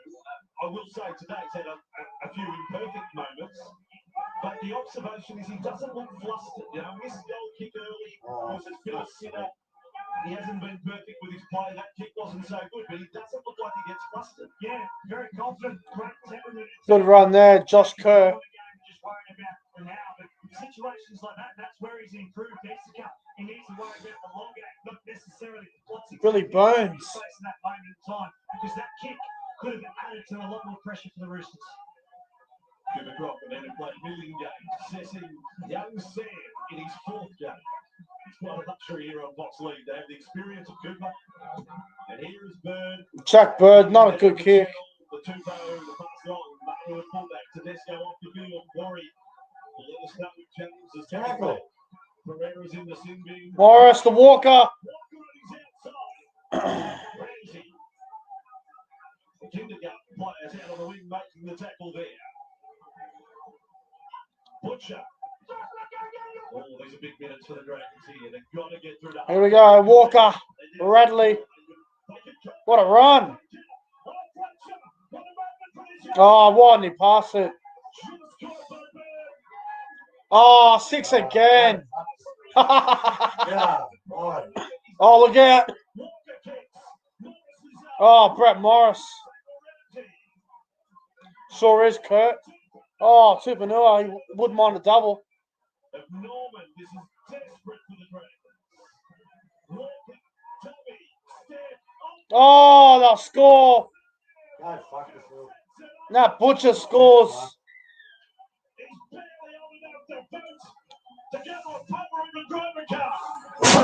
I will say today he's had a few imperfect moments, but the observation is he doesn't look flustered. You know, missed goal kick early was a bit of a sinner. He hasn't been perfect with his play. That kick wasn't so good, but he doesn't look like he gets flustered. Yeah, very confident, great temperament. Good run there, Josh Kerr. Just worrying about now, but situations like that, that's where he's improved. He needs to worry about the long game, not necessarily what's Billy Bones. in that moment in time, because that kick could have added to a lot more pressure for the Roosters. Cooper Crawford had played a million games, assessing young Sam in his 4th game. It's quite a luxury here on Box League. They have the experience of Cooper. And here is Bird. Jack Bird, not a good kick. The Tupo, the pass on. Manu pull back. Tedesco off the field. Quarry. Let us know if James is tackle. Pereira's in the sin bin. Morris, the Walker. Walker on his outside. Ramsey. The kindergarten players out on the wing making the tackle there. Butcher. Oh, these are big minutes for the Dragons here. They've got to get through to. Here we go. Walker. Radley. What a run. Oh, why didn't he pass it? Oh, 6 again. Yeah, boy. Oh, look out. Oh, Brett Morris. Sure is, Kurt. Oh, Tupanua, he wouldn't mind a double. Norman, this is desperate for the Dragons. Oh, they'll score. God, fuck yourself. Now Butcher scores.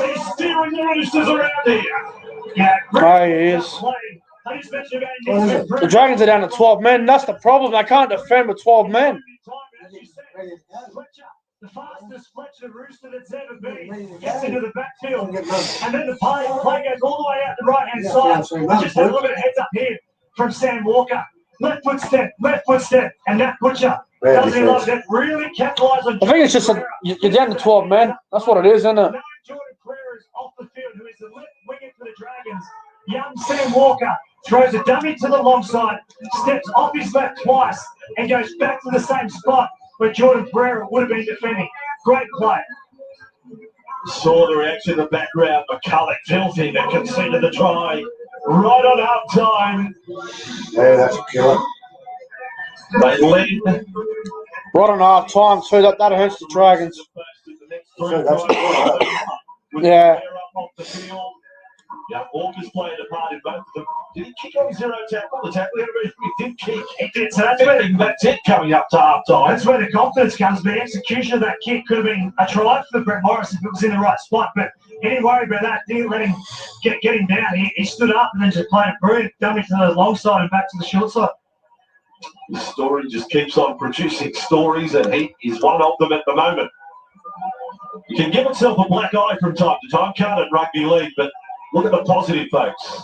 He's steering the Roosters around here. Yeah, Oh, he is. I just mentioned about The Dragons are down to 12 men. That's the problem. They can't defend with 12 men. The fastest Fletcher Rooster that's ever been gets into the backfield, and then the play goes all the way out the right-hand side. Just have a look at the heads up here from Sam Walker. Left foot step, and that Butcher Bad Does he love defense. it? Really capitalise on. I think it's just you're down to 12 men. That's what it is, isn't it? Now Jordan Pereira is off the field, who is the left winger for the Dragons. Young Sam Walker throws a dummy to the long side, steps off his left twice, and goes back to the same spot where Jordan Pereira would have been defending. Great play. Saw the reaction in the background. McCulloch, filthy, that conceded the try. Right on half time. Yeah, that's a killer. They lead. Right on half time, so that hurts the Dragons. So that's a killer. Yeah. Yeah, Walker's played a part in both of them. Did he kick on zero tackle? The tackle he did kick. He did. So that's it coming up to half time. That's where the confidence comes. The execution of that kick could have been a try for Brett Morris if it was in the right spot. But he didn't worry about that. Didn't let him get him down. He stood up and then just played it brilliant. Dummy to the long side and back to the short side. The story just keeps on producing stories, and he is one of them at the moment. You can give itself a black eye from time to time, can't it, rugby league? But look at the positive, folks.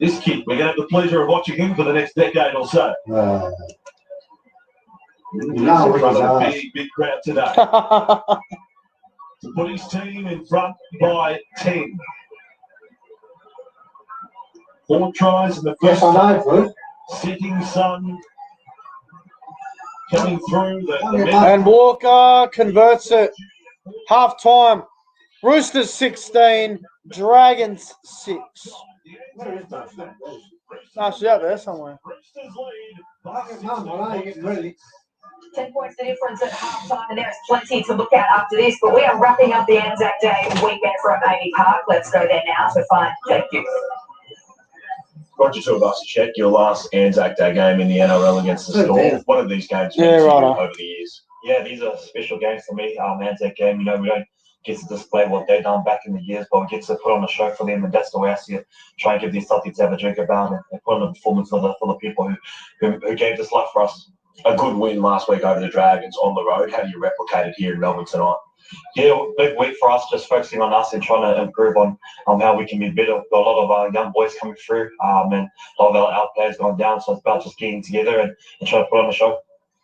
This kid, we're going to have the pleasure of watching him for the next decade or so. He's in front of a big crowd today. To put his team in front by 10. 4 tries in the first. Yes, I know, Blue. Setting sun coming through. And Walker converts it. Half time. Roosters 16, Dragons 6. No, she's out there somewhere. 10 points the difference at halftime, and there is plenty to look at after this. But we are wrapping up the Anzac Day weekend from Amy Park. Let's go there now to find Jake Dukes. Roger, two of us to check your last Anzac Day game in the NRL against the Storm. What have these games meant to you over the years? Yeah, these are special games for me. Anzac game, we don't get to display what they've done back in the years, but we get to put on a show for them, and that's the way I see it. Try and give these Celtics to have a drink about it and put on a performance for the people who gave this life for us. A good win last week over the Dragons on the road. How do you replicate it here in Melbourne tonight? Yeah, big week for us, just focusing on us and trying to improve on how we can be better. Got a lot of our young boys coming through, and a lot of our players going down, so it's about just getting together and trying to put on a show.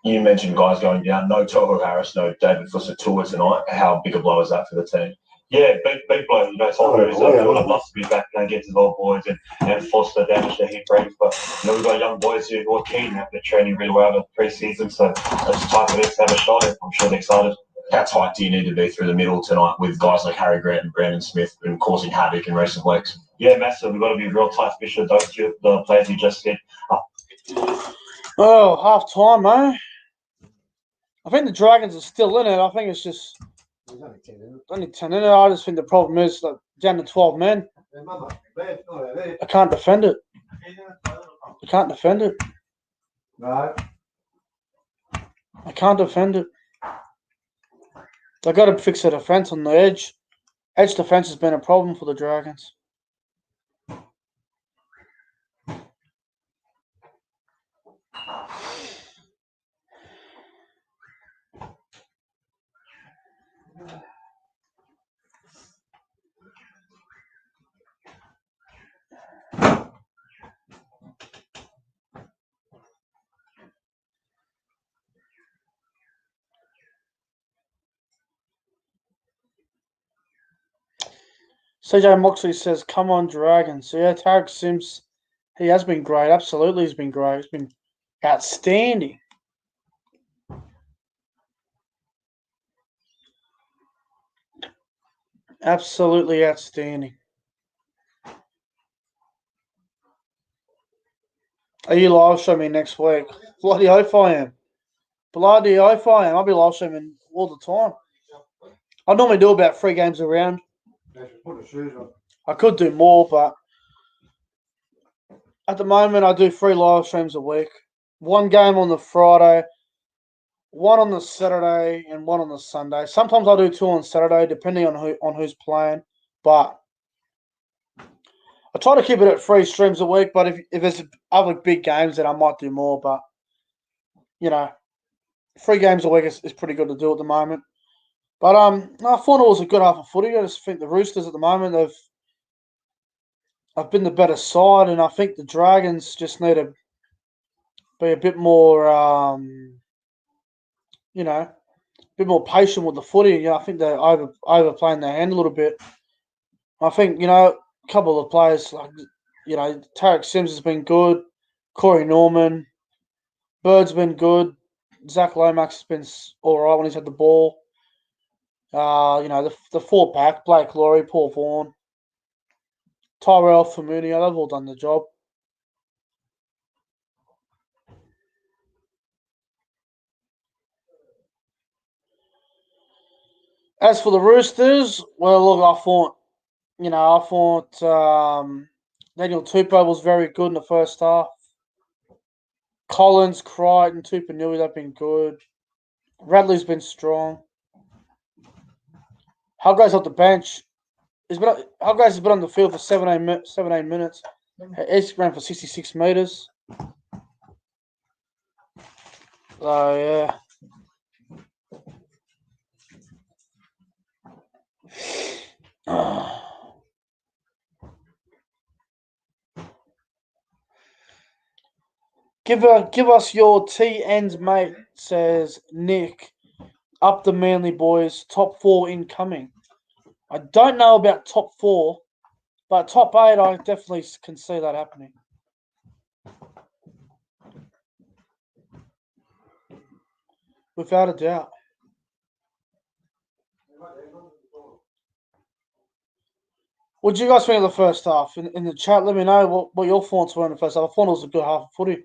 You mentioned guys going down. No Tohu Harris, no David Fusatua tonight. How big a blow is that for the team? Yeah, big blow. It's all very I'd love to be back and get to the old boys and force the damage that he brings. But we've got young boys who are keen, have been training really well over pre-season, so it's time for them to have a shot. I'm sure they're excited. How tight do you need to be through the middle tonight with guys like Harry Grant and Brandon Smith and causing havoc in recent weeks? Yeah, massive. We've got to be real tight, especially the players you just said. Oh, half time, eh? I think the Dragons are still in it. I think it's just only 10 in it. I just think the problem is that down to 12 men. I can't defend it. I can't defend it. No. I can't defend it. They've got to fix the defence on the edge. Edge defence has been a problem for the Dragons. CJ Moxley says, come on, Dragons. So yeah, Tarek Sims, he has been great. Absolutely, he's been great. He's been outstanding. Absolutely outstanding. Are you live streaming next week? Bloody oath I am. Bloody oath I am. I'll be live streaming all the time. I normally do about 3 games a round. I could do more, but at the moment I do 3 live streams a week. 1 game on the Friday, 1 on the Saturday, and 1 on the Sunday. Sometimes I'll do 2 on Saturday, depending on who's playing. But I try to keep it at 3 streams a week. But if there's other big games, then I might do more. But 3 games a week is pretty good to do at the moment. But I thought it was a good half of footy. I just think the Roosters at the moment have been the better side, and I think the Dragons just need to be a bit more you know, a bit more patient with the footy. You know, I think they're overplaying their hand a little bit. I think, you know, a couple of players, like, you know, Tarek Sims has been good. Corey Norman. Bird's been good. Zach Lomax has been all right when he's had the ball. You know, the 4-pack, Blake Laurie, Paul Vaughan, Tyrell Famunio, they've all done the job. As for the Roosters, well, look, I thought Daniel Tupou was very good in the first half. Collins, Crichton, Tupanui, they've been good. Radley's been strong. Hargraves off the bench. Hargraves has been on the field for 17 minutes. He's ran for 66 metres. So, yeah. Give us your TNs, mate, says Nick. Up the Manly boys. Top 4 incoming. I don't know about top 4, but top 8, I definitely can see that happening. Without a doubt. What do you guys think of the first half? In the chat, let me know what your thoughts were in the first half. I thought it was a good half of footy.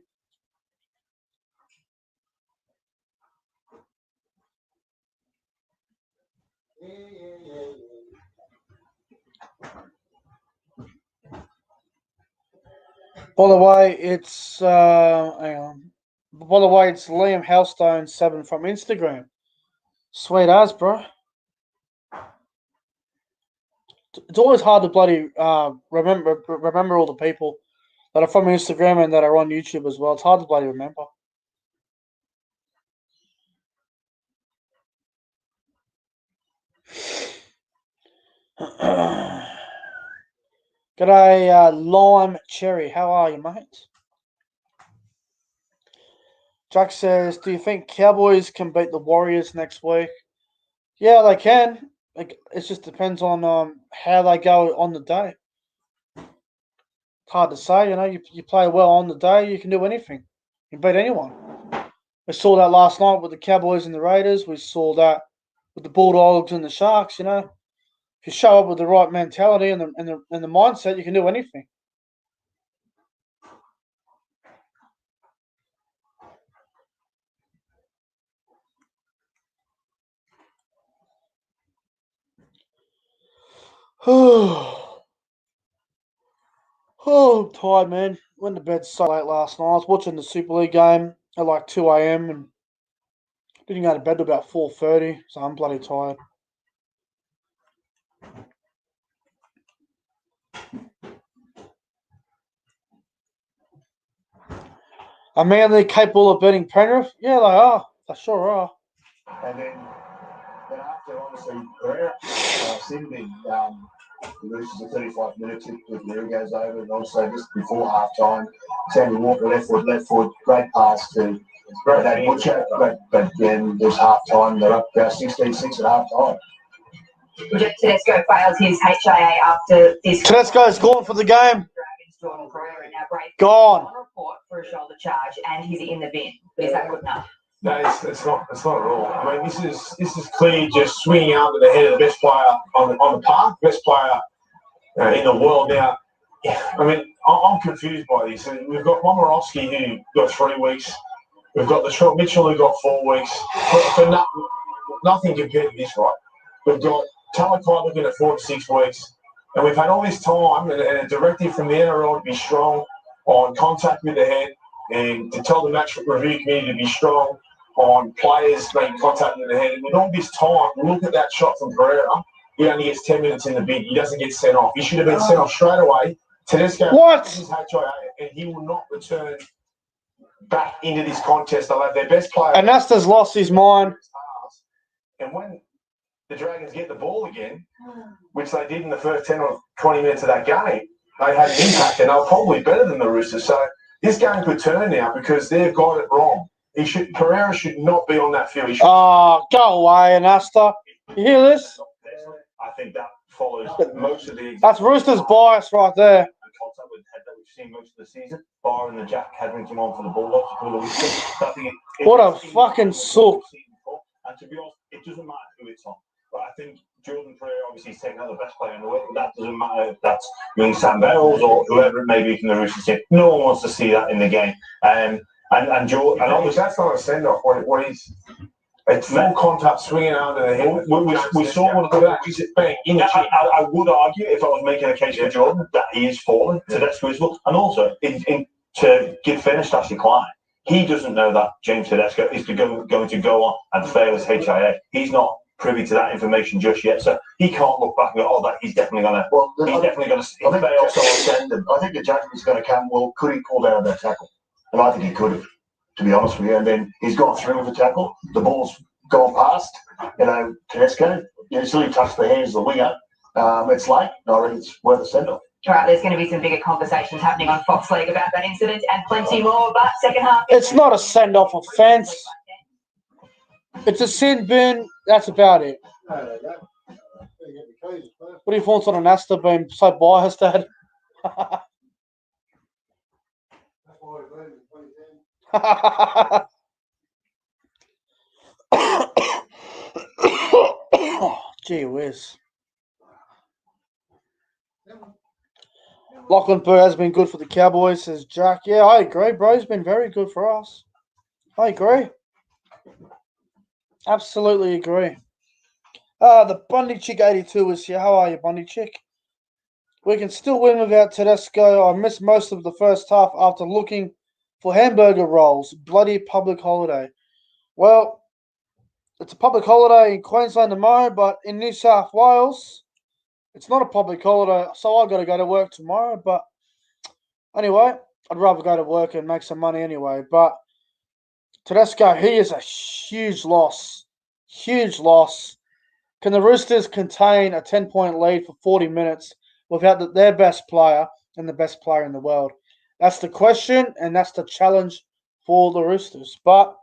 By the way, it's hang on. By the way, it's Liam Halstone 7 from Instagram. Sweet as, bro. It's always hard to bloody remember all the people that are from Instagram and that are on YouTube as well. It's hard to bloody remember. G'day, Lime Cherry. How are you, mate? Jack says, do you think Cowboys can beat the Warriors next week? Yeah, they can. It just depends on how they go on the day. It's hard to say, you know. You play well on the day, you can do anything. You can beat anyone. We saw that last night with the Cowboys and the Raiders. We saw that with the Bulldogs and the Sharks. You know, if you show up with the right mentality and the mindset, you can do anything. Oh, I'm tired, man. Went to bed so late last night. I was watching the Super League game at like 2 a.m. and didn't go to bed till about 4:30, so I'm bloody tired. Are Manly capable of beating Penrith? Yeah, they are. They sure are. And then after, obviously, Pereira, Sydney, the Roosters are 35 minutes if Leary goes over, and also just before half time, Sammy Walker left foot, great pass to Brad Butcher, but then there's half time, they're up about 16-6 at half time. Tedesco fails his HIA after this. Tedesco's gone for the game. Gone. Report for a shoulder charge, and he's in the bin. But is that good enough? No, it's not at all. I mean, this is clear just swinging under the head of the best player on the park, best player in the world. Now, I mean, I'm confused by this. And we've got Momorowski who got 3 weeks. We've got the Mitchell who got 4 weeks. For nothing compared to this, right? We've got Talakai looking at 4 to 6 weeks. And we've had all this time and a directive from the NRL to be strong on contact with the head and to tell the match review committee to be strong on players making contact with the head. And with all this time, look at that shot from Pereira. He only gets 10 minutes in the bin. He doesn't get sent off. He should have been sent off straight away. Tedesco his HIA, and he will not return back into this contest. They'll have their best player. And Nasta's lost his mind. And when the Dragons get the ball again, which they did in the first 10 or 20 minutes of that game, they had an impact, and they were probably better than the Roosters. So this game could turn now because they've got it wrong. Pereira should not be on that field. Oh, go away, Anasta. You hear this? I think that follows most of the. That's Roosters bias right there. Contact with head that we've seen most of the season, barring the Jack Hetherington on for the Bulldogs. What a fucking sook. And to be honest, it doesn't matter who it's on. But I think Jordan Pereira obviously is taking out the best player in the world. But that doesn't matter if that's young Sam Bells or whoever it may be from the Roosters team. No one wants to see that in the game. And Jordan, and obviously that's not a send off. What he's. It's full contact swinging out of the hip. We saw one of the bang. I would argue, if I was making a case for Jordan, that he is falling to Tedesco. And also, to give fairness to Ashley Klein, he doesn't know that James Tedesco is going to go on and fail his HIA. He's not privy to that information just yet, so he can't look back and go, "Oh, that he's definitely going to." Well, he's definitely going to fail. So I'll send him. I think the judgment is going to come. Well, could he pull down that tackle? And I think he could have, to be honest with you. And then he's gone through with the tackle. The ball's gone past. Tedesco. You still he touched the hands of the winger. It's late. I reckon it's worth a send off. All right, there's going to be some bigger conversations happening on Fox League about that incident and plenty more. But second half, it's not a send off offence. It's a sin bin. That's about it. What are your thoughts on Anasta being so biased, Dad? Gee whiz. Lachlan Burr has been good for the Cowboys, says Jack. Yeah, I agree, bro. He's been very good for us. I agree. Absolutely agree. The Bundy Chick 82 is here. How are you, Bundy Chick? We can still win without Tedesco. I missed most of the first half after looking for hamburger rolls. Bloody public holiday. Well, it's a public holiday in Queensland tomorrow, but in New South Wales, it's not a public holiday, so I've got to go to work tomorrow. But anyway, I'd rather go to work and make some money anyway. But Tedesco, he is a huge loss. Huge loss. Can the Roosters contain a 10-point lead for 40 minutes without their best player and the best player in the world? That's the question, and that's the challenge for the Roosters. But,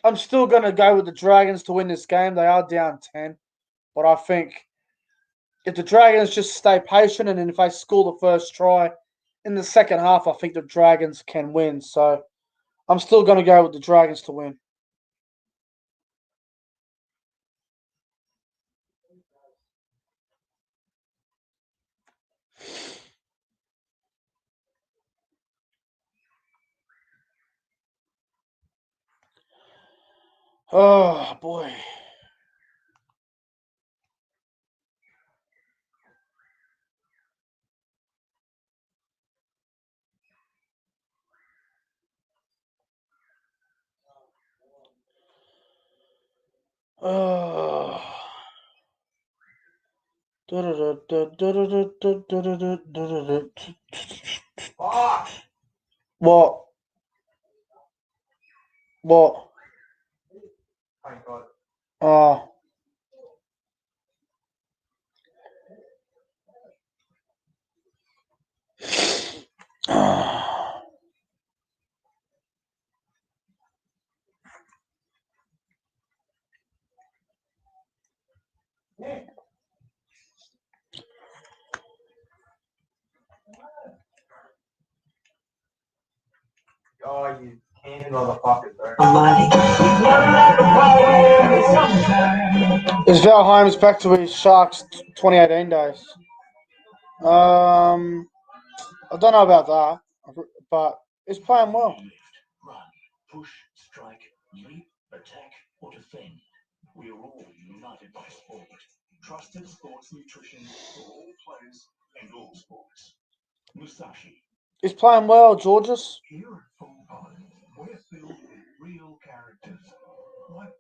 I'm still going to go with the Dragons to win this game. They are down 10. But I think if the Dragons just stay patient and if they score the first try in the second half, I think the Dragons can win. So I'm still going to go with the Dragons to win. Oh, boy. Oh. What? What? Oh. Oh, you can motherfucker, bro. Is Val Holmes back to his Sharks 2018 days? I don't know about that, but he's playing well. Run, push, strike, leap, attack, or defend. We are all united by sport. Trusted sports nutrition for all players and all sports. Musashi. He's playing well, Georges. Here at Full Time, we're filled with real characters. Like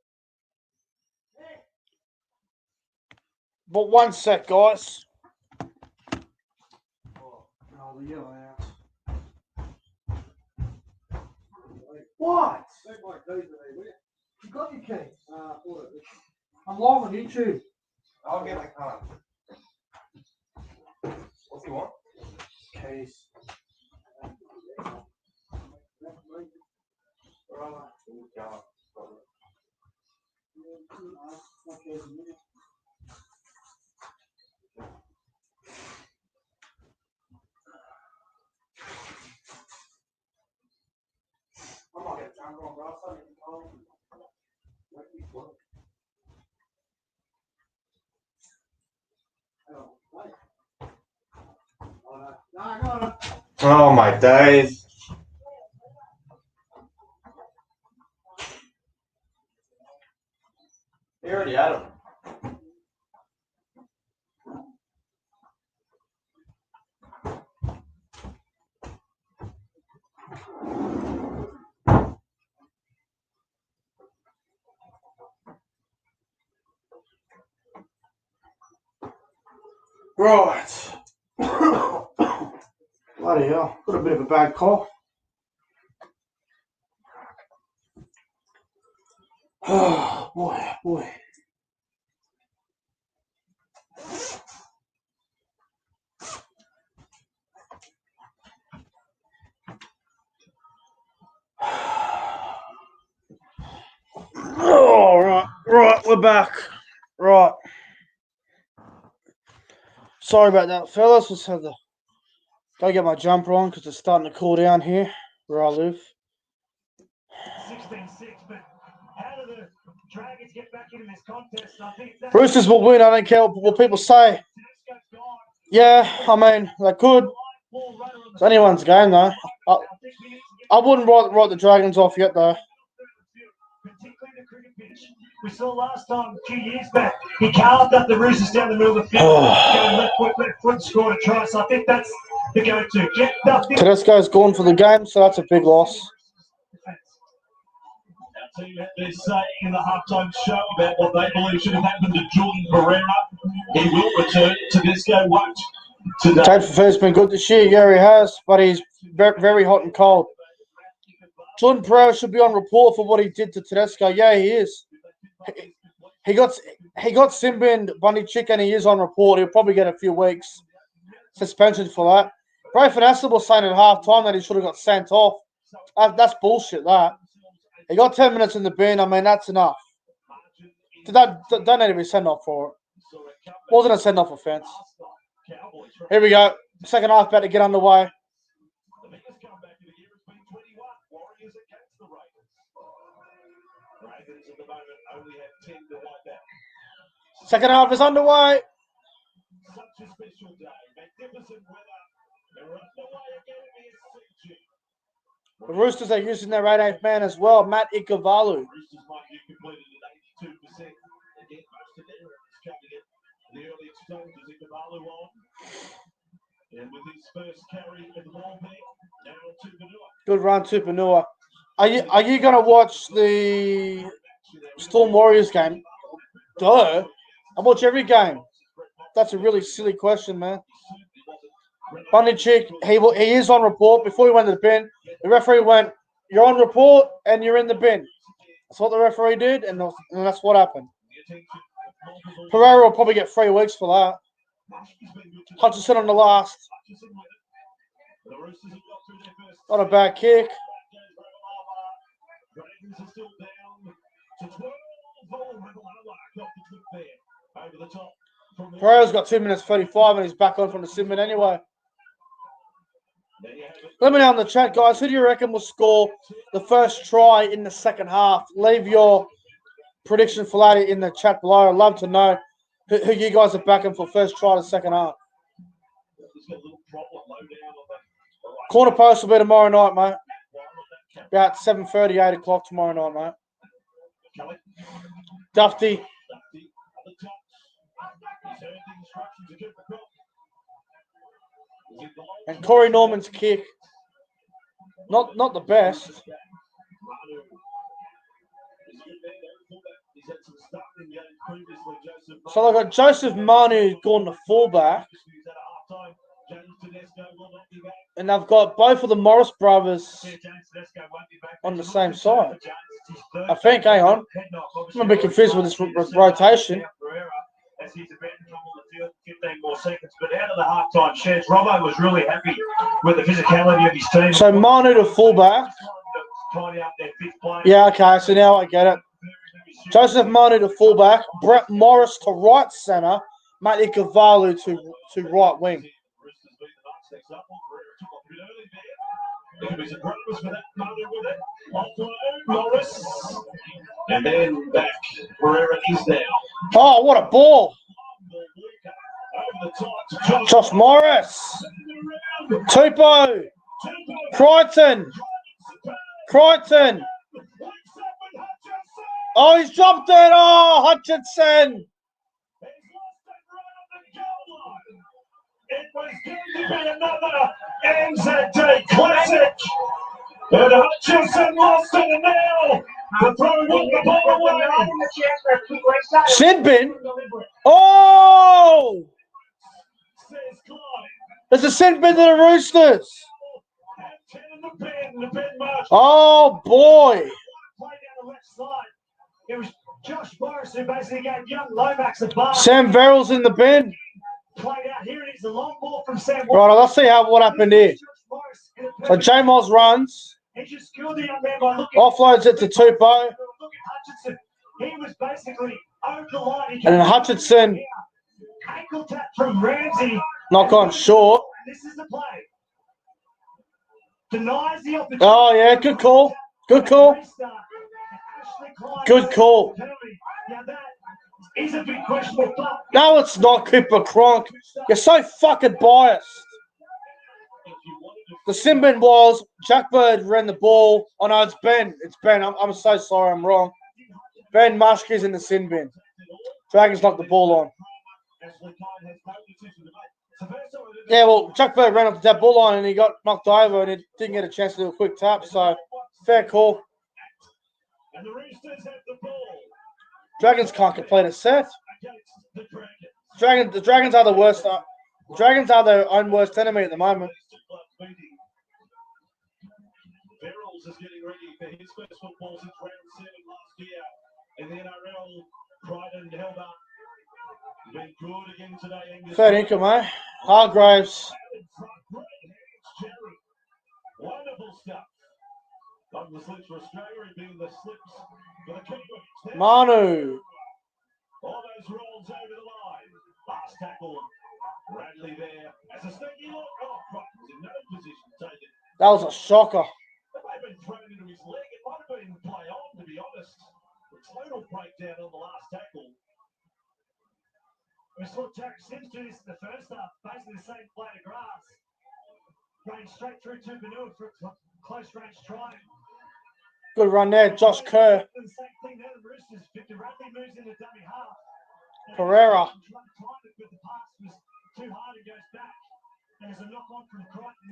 But one sec, guys. Oh, the yellow out. What? You got your keys? I'm live on YouTube. I'll get my card. What's he want? Keys. Oh my days. He already had him. Right. Bloody hell. Got a bit of a bad cough. Oh, boy. Oh, right, we're back. Right. Sorry about that, fellas. Just had to go get my jumper on because it's starting to cool down here where I live. 16-6, but how do the Dragons get back into this contest? I think that's Roosters will win. I don't care what people say. Yeah, I mean, they could. It's anyone's game, though. I wouldn't write the Dragons off yet, though. Particularly the cricket pitch. We saw last time, a few years back, he carved up the Roosters down the middle of the field, going left foot, scored a try. So I think that's the go-to. Get nothing. Tedesco's gone for the game, so that's a big loss. Our team had their say in the halftime show about what they believe should have happened to Jordan Pereira. He will return. Tedesco won't today. Tate Fafita's been good this year. Yeah, he has, but he's very hot and cold. Jordan Pereira should be on report for what he did to Tedesco. Yeah, he is. He got sin-binned Bundy Chicken. He is on report. He'll probably get a few weeks suspension for that. Bray Finessa was saying at halftime that he should have got sent off. That's bullshit, that. He got 10 minutes in the bin. I mean, that's enough. Don't need to be sent off for it. Wasn't a send-off offence. Here we go. Second half about to get underway. The biggest comeback of the year has been 21. Warriors against the Ravens. Ravens at the moment only have 10 to wipe out. Second half is underway. Such a special day. Magnificent weather. They're underway again at the SCG. The Roosters are using their 18th man as well, Matt Ikavalu. Roosters might be completed at 82%. Again, most of their errors coming in the early exchanges. Ikavalu on. And with his first carry at the ball there, now Tupanua. Good run, Tupanua. Are you going to watch the Storm Warriors game? Duh. I watch every game. That's a really silly question, man. Bundy Chick, he is on report. Before he went to the bin, the referee went, "You're on report and you're in the bin." That's what the referee did, and that's what happened. Pereira will probably get 3 weeks for that. Hutchison on the last. Not a bad kick. Pereira's got 2 minutes 35 and he's back on from the sin bin anyway. Let me know in the chat, guys. Who do you reckon will score the first try in the second half? Leave your prediction for that in the chat below. I'd love to know who you guys are backing for first try in the second half. Corner post will be tomorrow night, mate. About 7:30, 8 o'clock tomorrow night, mate. Dufty. And Corey Norman's kick. Not the best. So they've got Joseph Manu gone to fullback. And they've got both of the Morris brothers on the same side. I think, hang on. I'm a bit confused with this rotation. As he's abandoned on the field, 15 more seconds. But out of the halftime sheds, Robbo was really happy with the physicality of his team. So Manu to fullback. finding out their fifth player. Yeah, okay, so now I get it. Joseph Manu to fullback, Brett Morris to right centre, Matty Cavallo to right wing. There was a breakfast for that Manu with it. Offload, Morris. And then back where it is now. Oh, what a ball! Over the top to Josh Morris. Tupou. Crichton. Oh, he's dropped it. Oh, Hutchinson. It was going to be another Anzac Day classic. And Hutchinson lost it, and now the throw with the ball away. Sidbin. Oh! Says Clyde. There's a Sidbin to the Roosters. And 10 in the pen march. Oh, boy. Play down the left side. It was Josh Morris who basically gave young Lomax a bar. Sam Verrill's in the bin. Played out. Here it is, the long ball from Sam. Right, let's see what happened here. So J-Moz runs. He just killed the young man by looking. Offloads it to Tupou. Look at Hutchinson. He was basically over the line. And then Hutchinson, Ankle tap from Ramsey. knock on short. This is the play. Denies the opportunity. Oh, yeah, good call. Good call. Good call. Now that is a big question. No, it's not Cooper Cronk. You're so fucking biased. The Simbin was Jack Bird ran the ball. Oh no, it's Ben. It's Ben. I'm so sorry, I'm wrong. Ben Mushke's in the sin bin. Dragons knocked the ball on. Yeah, well, Jack Bird ran up the ball line and he got knocked over and he didn't get a chance to do a quick tap. So fair call. And the Roosters have the ball. Dragons can't complete a set. The Dragons are the worst. The Dragons are their own worst enemy at the moment. Verrills is getting ready for his first football since round 7 last year in the NRL. Crichton held up. Been good again today. Fair income, eh? Hargraves. Wonderful stuff. On the slips for Australia, being the slips for the Kiwis. Manu. All those rolls over the line. Last tackle. Bradley there. As a sneaky look. Oh, Crichton's in no position to take it. That was a shocker. It might have been thrown into his leg. It might have been play on, to be honest. The total breakdown on the last tackle. We saw Jack Sims do this in the first half, basically the same blade of grass. Running straight through to Benua for a close range try. Good run there, Josh Kerr. The same thing there, the Roosters. Victor Radley moves into dummy half. Pereira. But the pass was too hard and goes back. And there's a knock on from Crichton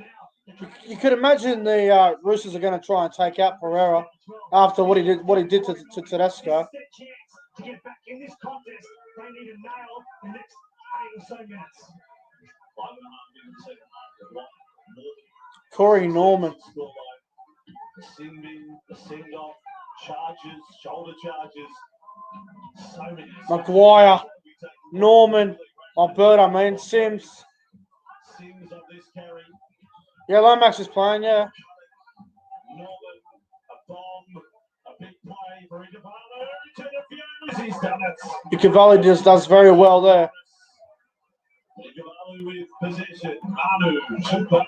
now. You could imagine the Roosters are going to try and take out Pereira after what he did to Tedesco. To get back in this contest, they need to nail the next 8 or so minutes. Corey Norman. The sing-in, the send-off, charges, shoulder charges. So many. Maguire. Norman. Alberta, Sims. Sims on this carry. Yeah, Lomax is playing, yeah. Norman, a bomb, a big play for Illawarra. To the fuse, he's done it. Cavalli just does very well there. Illawarra with possession. Manu, super.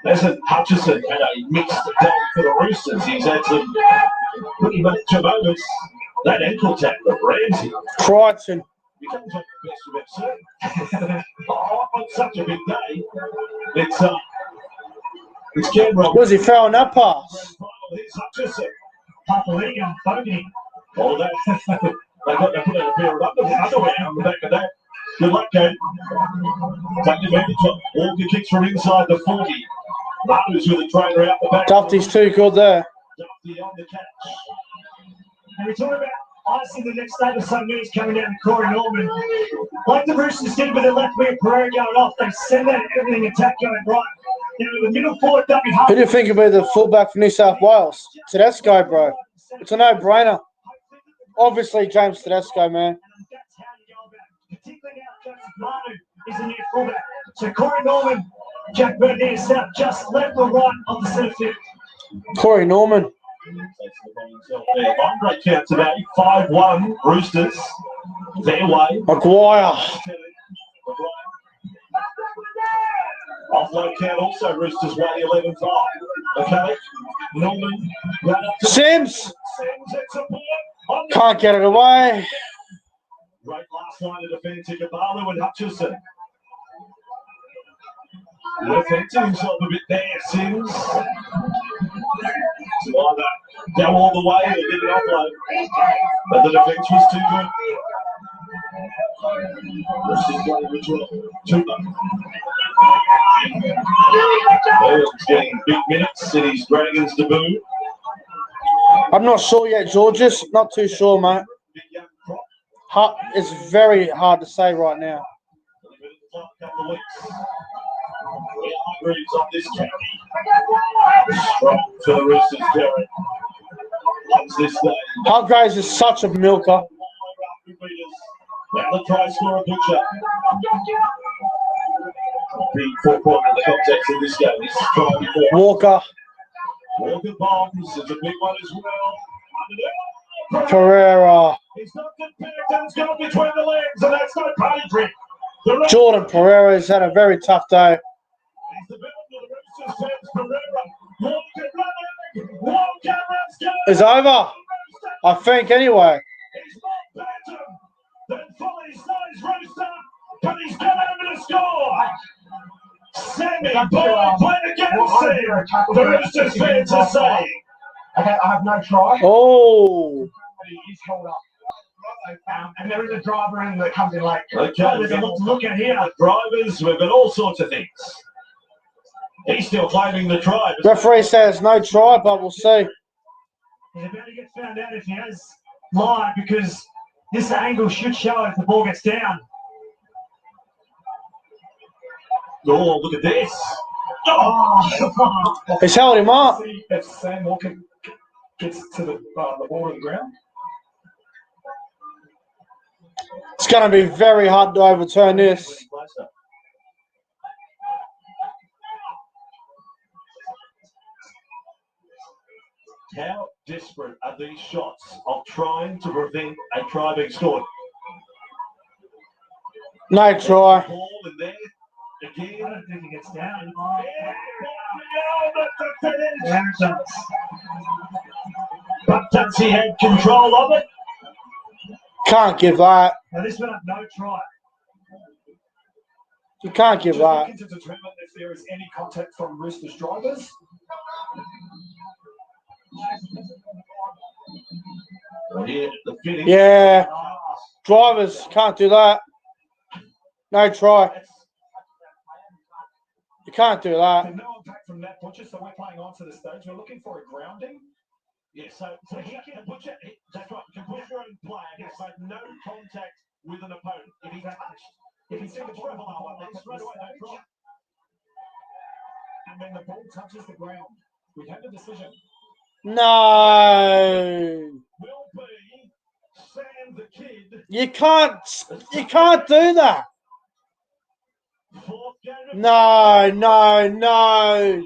Listen, Hutchinson had a mixed day for the Roosters. He's had some pretty much moments. That ankle tap of Ramsey. Crichton. You can't take the best you've ever seen. On such a big day. It's Canberra. Was he fouling that pass? Here's Hutchinson. Papaliga, Bogey. Oh, they put out a pair of underwear on the back of that. Good luck, Kate. Take advantage of Walker kicks from inside the 40. Manu's with a trainer out the back. Duffy's too good there. Duffy on the catch. And we're talking about icing the next 8 or so minutes coming down to Corey Norman. Like the Roosters did with their left wing Pereira going off, they send out everything attack going right. You know, the middle forward, dummy half. Who do you think will be the fullback for New South Wales? Tedesco, bro. It's a no-brainer. Obviously, James Tedesco, man. That's how you go about it. Particularly now, Joseph Manu is the new fullback. So Corey Norman, Jack Bird near south, just left or right on the centre field. Corey Norman. On great count today, 5-1 Roosters. Their way. Maguire. Offload count also Roosters way 11-5. Okay. Norman. Right up to Sims. Sims at support. On the Can't get it away. great last line of defence to Kabalu and Hutchison. Defending himself a bit there, Sims. Either go all the way or get an offload. But the defence was too good. Roosters playing with Tuba. Bale's getting big minutes in his Dragons debut. I'm not sure yet, Georges. Not too sure, mate. Big young prop. It's very hard to say right now. Couple of weeks. We are Greaves on this county. Strong for the Roosters, Derek. Loves this day. Hargraves is such a milker. And the try scorer Butcher. Big 4-pointer in the context of this game. This is try before. Walker. Walker bombs. It's a big one as well. Pereira. He's not good. It's gone between the legs, and that's no party trick. Jordan Pereira has had a very tough day. He's the villain of the Roosters fans, Pereira. Walker running. Walker, let's go. It's over. I think anyway. He's not better than fully sized Rooster, but he's got over to score. Sammy, ball played against him. The Roosters fans are saying. Okay, I have no try. Oh. He is held up. And there is a driver in that comes in late. Okay, There's a lot to look at here. drivers, we've got all sorts of things. He's still claiming the try. Referee says no try, but we'll see. He's about to get found out if he has live because this angle should show if the ball gets down. Oh, look at this. Oh, He's held him up. See if Sam Walker gets to the ball of the ground. It's going to be very hard to overturn this. How desperate are these shots of trying to prevent a try being scored? No try. Ball in there I again. don't think he gets down. But does he have control of it? Can't give that. Now this one, no try. You can't give Just that. looking to determine if there is any contact from Roosters drivers. Here, the finish. Yeah. Drivers can't do that. No try. You can't do that. And no impact from that butcher, so we're playing on to the stage. We're looking for a grounding. Yeah, so he can put you, that's right, you can put your own player, yes, like no contact with an opponent. If he touched, if he took a travel like that, straight away, no try. And then the ball touches the ground. We have a decision. No. Will be Sam the Kid. You can't do that. Fourth game of No, no, no.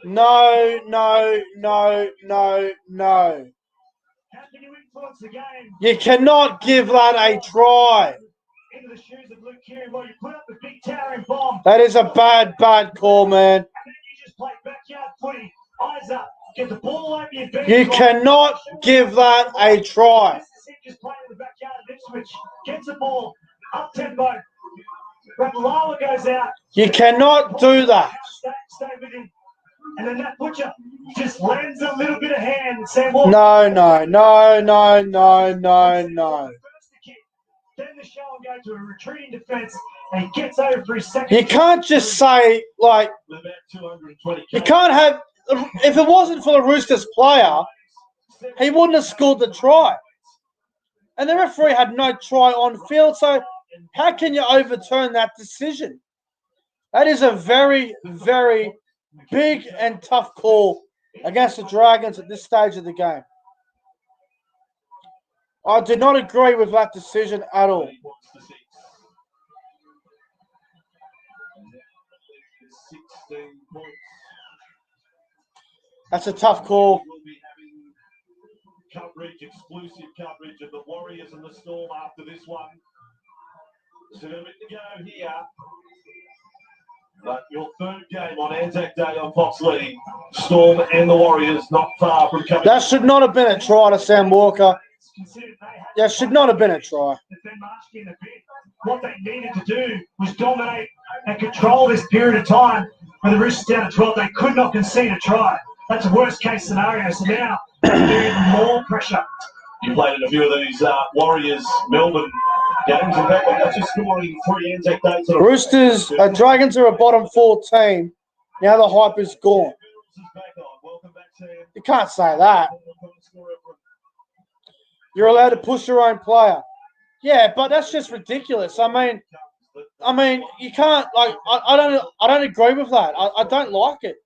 No, no, no, no, no. How can you influence the game You cannot give that a try. into the shoes of Luke Keary? Well, you put up the big towering bomb, That is a bad call, man. and then you just play backyard footy. Eyes up, get the ball over your bench. You cannot give that a try. This is him just playing in the backyard of Ipswich. Gets the ball, up tempo. Rapaloa goes out. You cannot do that. Stay with him. And then that butcher just lends a little bit of hand and Sam Walker. No, no, no, no, no, no, no. Then the show and go to a retreating defence and he gets over for his second. You can't just say, like, about 220. you can't have, if it wasn't for the Roosters player, he wouldn't have scored the try. And the referee had no try on field, so how can you overturn that decision? That is a very, very big and tough call against the Dragons at this stage of the game. I do not agree with that decision at all. 16 points. That's a tough call. We'll be having coverage, exclusive coverage of the Warriors and the Storm after this one. So a bit to go here. But your third game on Anzac Day on Fox League, Storm and the Warriors not far from coming. That should not have been a try to Sam Walker. That should not have been a try. What they needed to do was dominate and control this period of time. When the Roosters down at 12, they could not concede a try. That's a worst case scenario. So now they're even more pressure. You played in a few of these Warriors Melbourne games. In fact, that's just scoring 3 Anzac Days. Roosters, Dragons are a bottom 4 team. Now the hype is gone. You can't say that. You're allowed to push your own player. Yeah, but that's just ridiculous. I mean, you can't, like, I don't agree with that. I don't like it.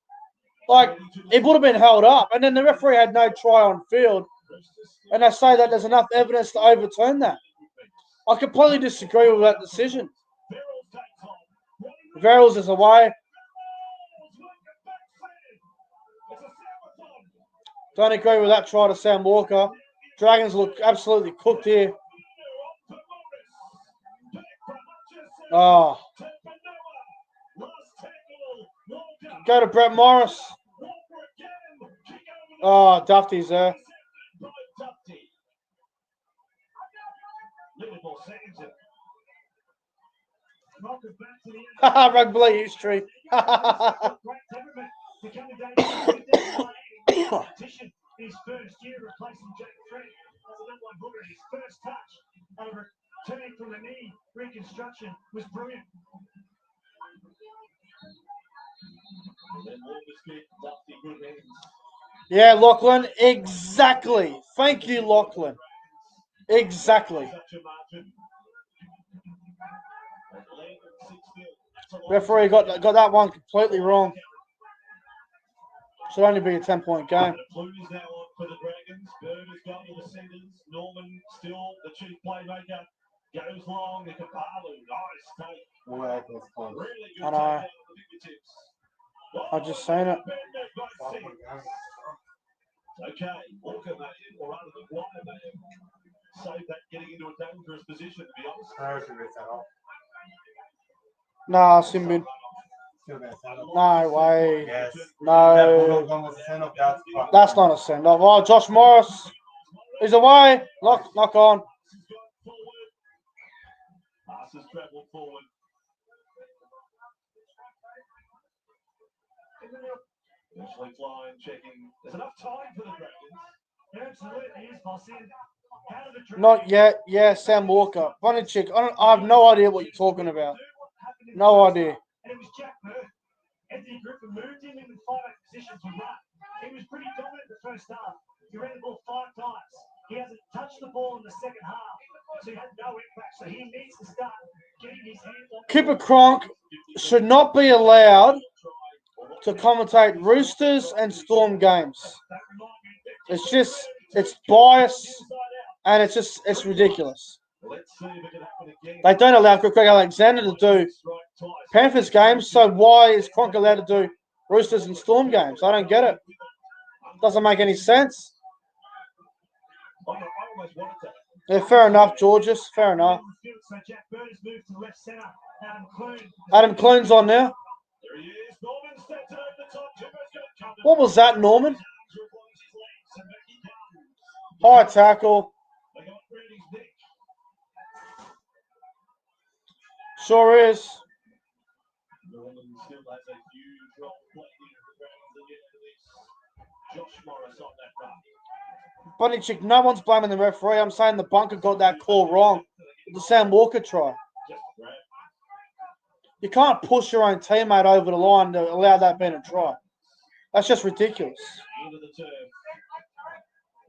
Like, it would have been held up, and then the referee had no try on field, and they say that there's enough evidence to overturn that. I completely disagree with that decision. Verrills is away. Don't agree with that try to Sam Walker. Dragons look absolutely cooked here. Oh. Go to Brett Morris. Oh, Duffy's there. Rugby history. His first year replacing Jack Trent as a number 1 hooker. His first touch over turning from the knee reconstruction was brilliant. Yeah, Lachlan, exactly. Thank you, Lachlan. Exactly. Referee got that one completely wrong. Should only be a 10-point game. Clooney's now on for the Dragons. Bird has gone to the centres. Norman still the chief playmaker. Goes long. Kapalu. Nice take. Really good I know. take out of the fingertips. I just seen it. Okay, Walker may have, or rather the Wire may have saved that getting into a dangerous position, to be honest. Nah, Simbin. No way. Yes. No. That's not a send-off. Oh, Josh Morris. He's away. Knock on. Passes travel forward. Initially flying, checking. There's enough time for the Dragons. Absolutely is, boss. Not yet. Yeah, Sam Walker. Bonicic. I have no idea what you're talking about. No idea. And it was Jack Bird. Anthony Griffin moved him in 5-8 positions to run. He was pretty dominant in the first half. He ran the ball 5 times. He hasn't touched the ball in the second half, so he had no impact. So he needs to start getting his hands on. Cooper Cronk should not be allowed to commentate Roosters and Storm games. It's bias, and it's ridiculous. They don't allow Craig Alexander to do Panthers games, so why is Cronk allowed to do Roosters and Storm games? I don't get it. Doesn't make any sense. Yeah, fair enough, Georges. Fair enough. Adam Clune's on now. What was that, Norman? High tackle. Sure is. Bonicic, no one's blaming the referee. I'm saying the bunker got that call wrong. The Sam Walker try. You can't push your own teammate over the line to allow that being a try. That's just ridiculous.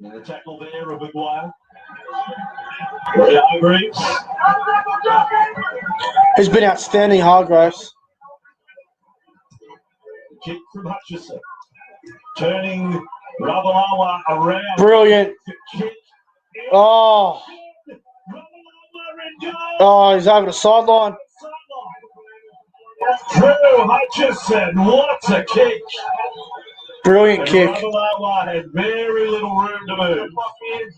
The tackle there of Maguire. Hargreaves. He's been outstanding, Hargreaves. Kick from Hutchison. Turning Ravalawa around. Brilliant. Oh. Oh, he's over the sideline. Through Hutchison. What a kick. Brilliant kick. Illawarra had very little room to move.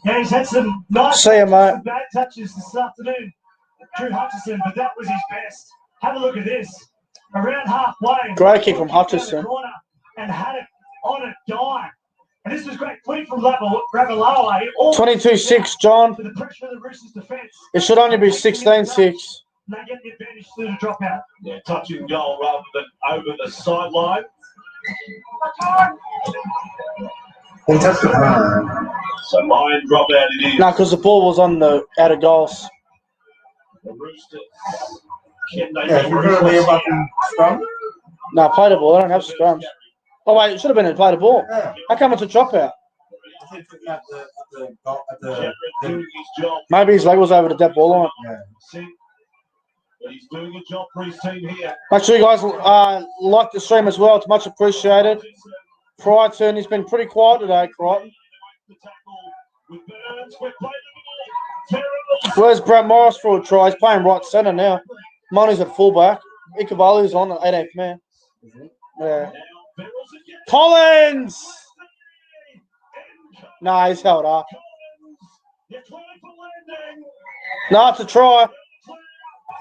Yeah, he's had some nice See ya, mate. some bad touches this afternoon. Drew Hutchison, but that was his best. Have a look at this. Around halfway. Great kick from down the Hutchison. corner and had it on a dime. And this was great footing from Ravalawa. 22-6, John. To the pressure of the Roosters' defence. It should only be 16-6. They get the advantage through the dropout. Yeah, touching goal rather than over the sideline. He touched the ground. So line drop out it is. No, because the ball was on the out of goals. The Roosters. Can they Yeah, get we're going to be Roosters up here? in scrum. No, play the ball. I don't have scrums. Oh, wait, it should have been a play the ball. Yeah. How come it's a dropout? I think at the Jared doing his job. Maybe his leg was over the dead ball line. yeah. See, but he's doing a job for his team here. Make sure you guys like the stream as well. It's much appreciated. Crichton, he's been pretty quiet today, Crichton. Where's Brad Morris for a try? He's playing right centre now. Money's at fullback. Ikavali's on at 18th man. Yeah. Collins! Nah, he's held up. No, it's a try.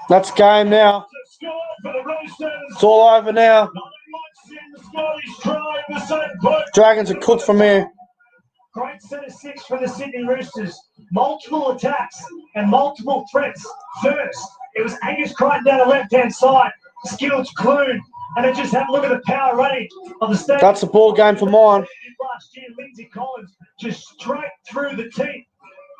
That's game now. It's all over now. Dragons are cooked from here. Great set of six for the Sydney Roosters. Multiple attacks and multiple threats. First, it was Angus Crichton down the left-hand side. Skills Clune. And then just have a look at the power running of the state. That's a ball game for mine. Last year, Lindsay Collins just straight through the teeth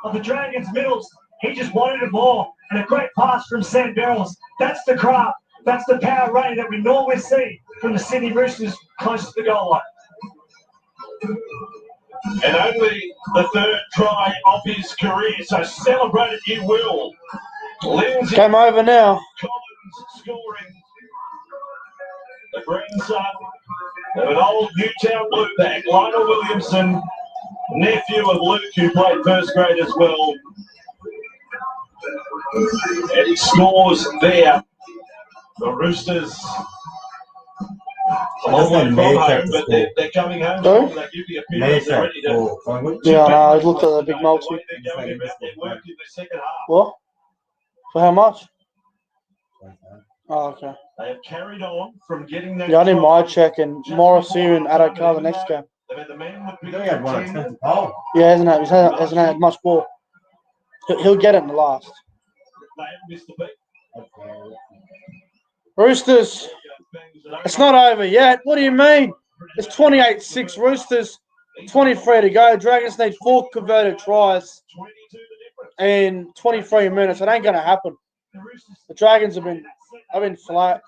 of the Dragons' middles. He just wanted it more. And a great pass from Sam Barrels. That's the craft. That's the power running that we normally see from the Sydney Roosters close to the goal line. And only the third try of his career, so celebrate it you will. Lindsay Game over now. Collins scoring. The grandson of an old Newtown Blueback, Lionel Williamson, nephew of Luke, who played first grade as well. And he scores there. The Roosters a long way from home, but they're coming home. Sorry? They give the appearance they're ready to. Yeah, I know. I looked at the big multi. They're going about their work in the second half. What? For how much? Oh, okay. They have carried on from getting that. Yeah, I need my check and Morris here and Adokar the next game. They've had the man with He the only had one attempt at goal. Yeah, hasn't it? He hasn't had much ball. He'll get it in the last. They haven't missed the beat. Roosters, it's not over yet. What do you mean? It's 28-6 Roosters, 23 to go. Dragons need 4 converted tries in 23 minutes. It ain't going to happen. The Dragons have been flat.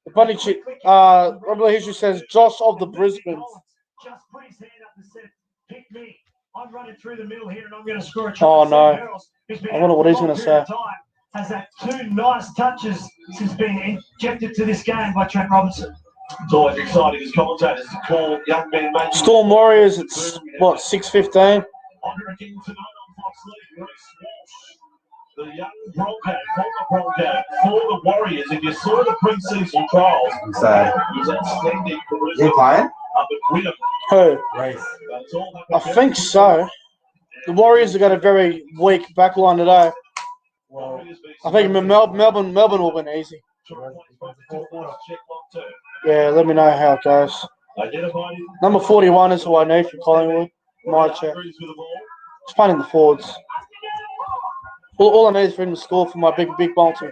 The bunny chick, Robert History says, Josh of the Brisbane. Just put his hand up and said, pick me. I'm running through the middle here and I'm going to score a try. Oh, no. I wonder what he's going to say. Has had 2 nice touches since being injected to this game by Trent Robinson. It's always exciting as commentators to call young men making. Storm Warriors, it's what, 6:15? Honour again tonight on Fox League. Reece Walsh, the young Bronco, former Bronco, for the Warriors. If you saw the pre-season trials, he's outstanding for Is he playing? up at Wynnum. Who? Race. That's all I think so. The Warriors have got a very weak backline today. Well, I think Melbourne will win easy. Yeah, let me know how it goes. Number 41 is who I need for Collingwood. My check. He's playing in the forwards. All I need is for him to score for my big multi.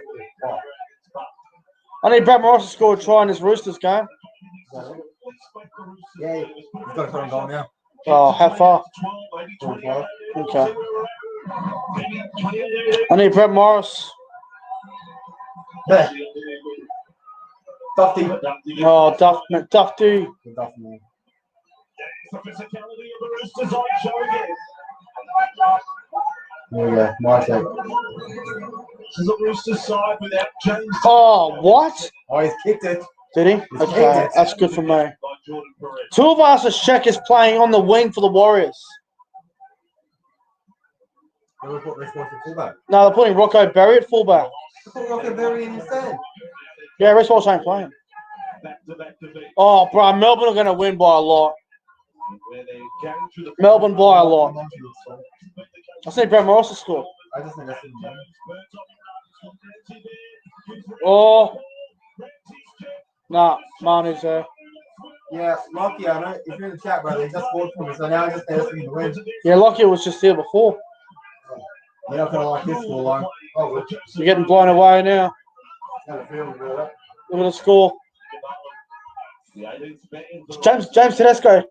I need Brad Morris to score a try in this Roosters game. yeah, he's got a goal now. Oh, how far? 45. Okay. I need Brett Morris. There. Dufty. Oh, Dufty. There we go. My check. This is a Roosters side without James. Oh, what? Oh, he's kicked it. Did he? Okay, that's good for me. Two of us, Shek is playing on the wing for the Warriors. They put Reece Walsh at fullback. No, they're putting Rocco Berry at fullback. They put Rocco Berry in instead. Yeah, Reece Walsh ain't playing. Oh, bro, Melbourne are going to win by a lot. Melbourne by a lot. I think Brad Morris will score. I just think that's the Oh. Nah, Manu's there. Yeah, Lucky, I know. If you're in the chat, brother, he just scored for me, so now I just think that's the win. Yeah, Lockyer was just here before. You're not going to like this score line. Oh, You're getting blown away now. kind of feeling good. Look at the score. James Tedesco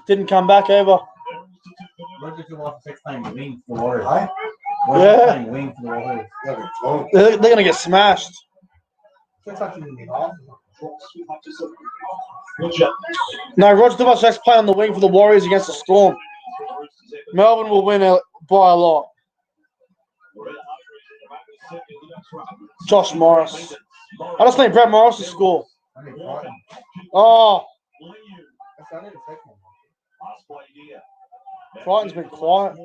didn't come back ever. What did you want to playing wing for the Warriors? Yeah. Playing wing for the Warriors. They're going to get smashed. No, Roger Dubasak's playing on the wing for the Warriors against the Storm. Melbourne will win by a lot. Josh Morris. I just think Brad Morris will score. Oh. Crichton's been quiet.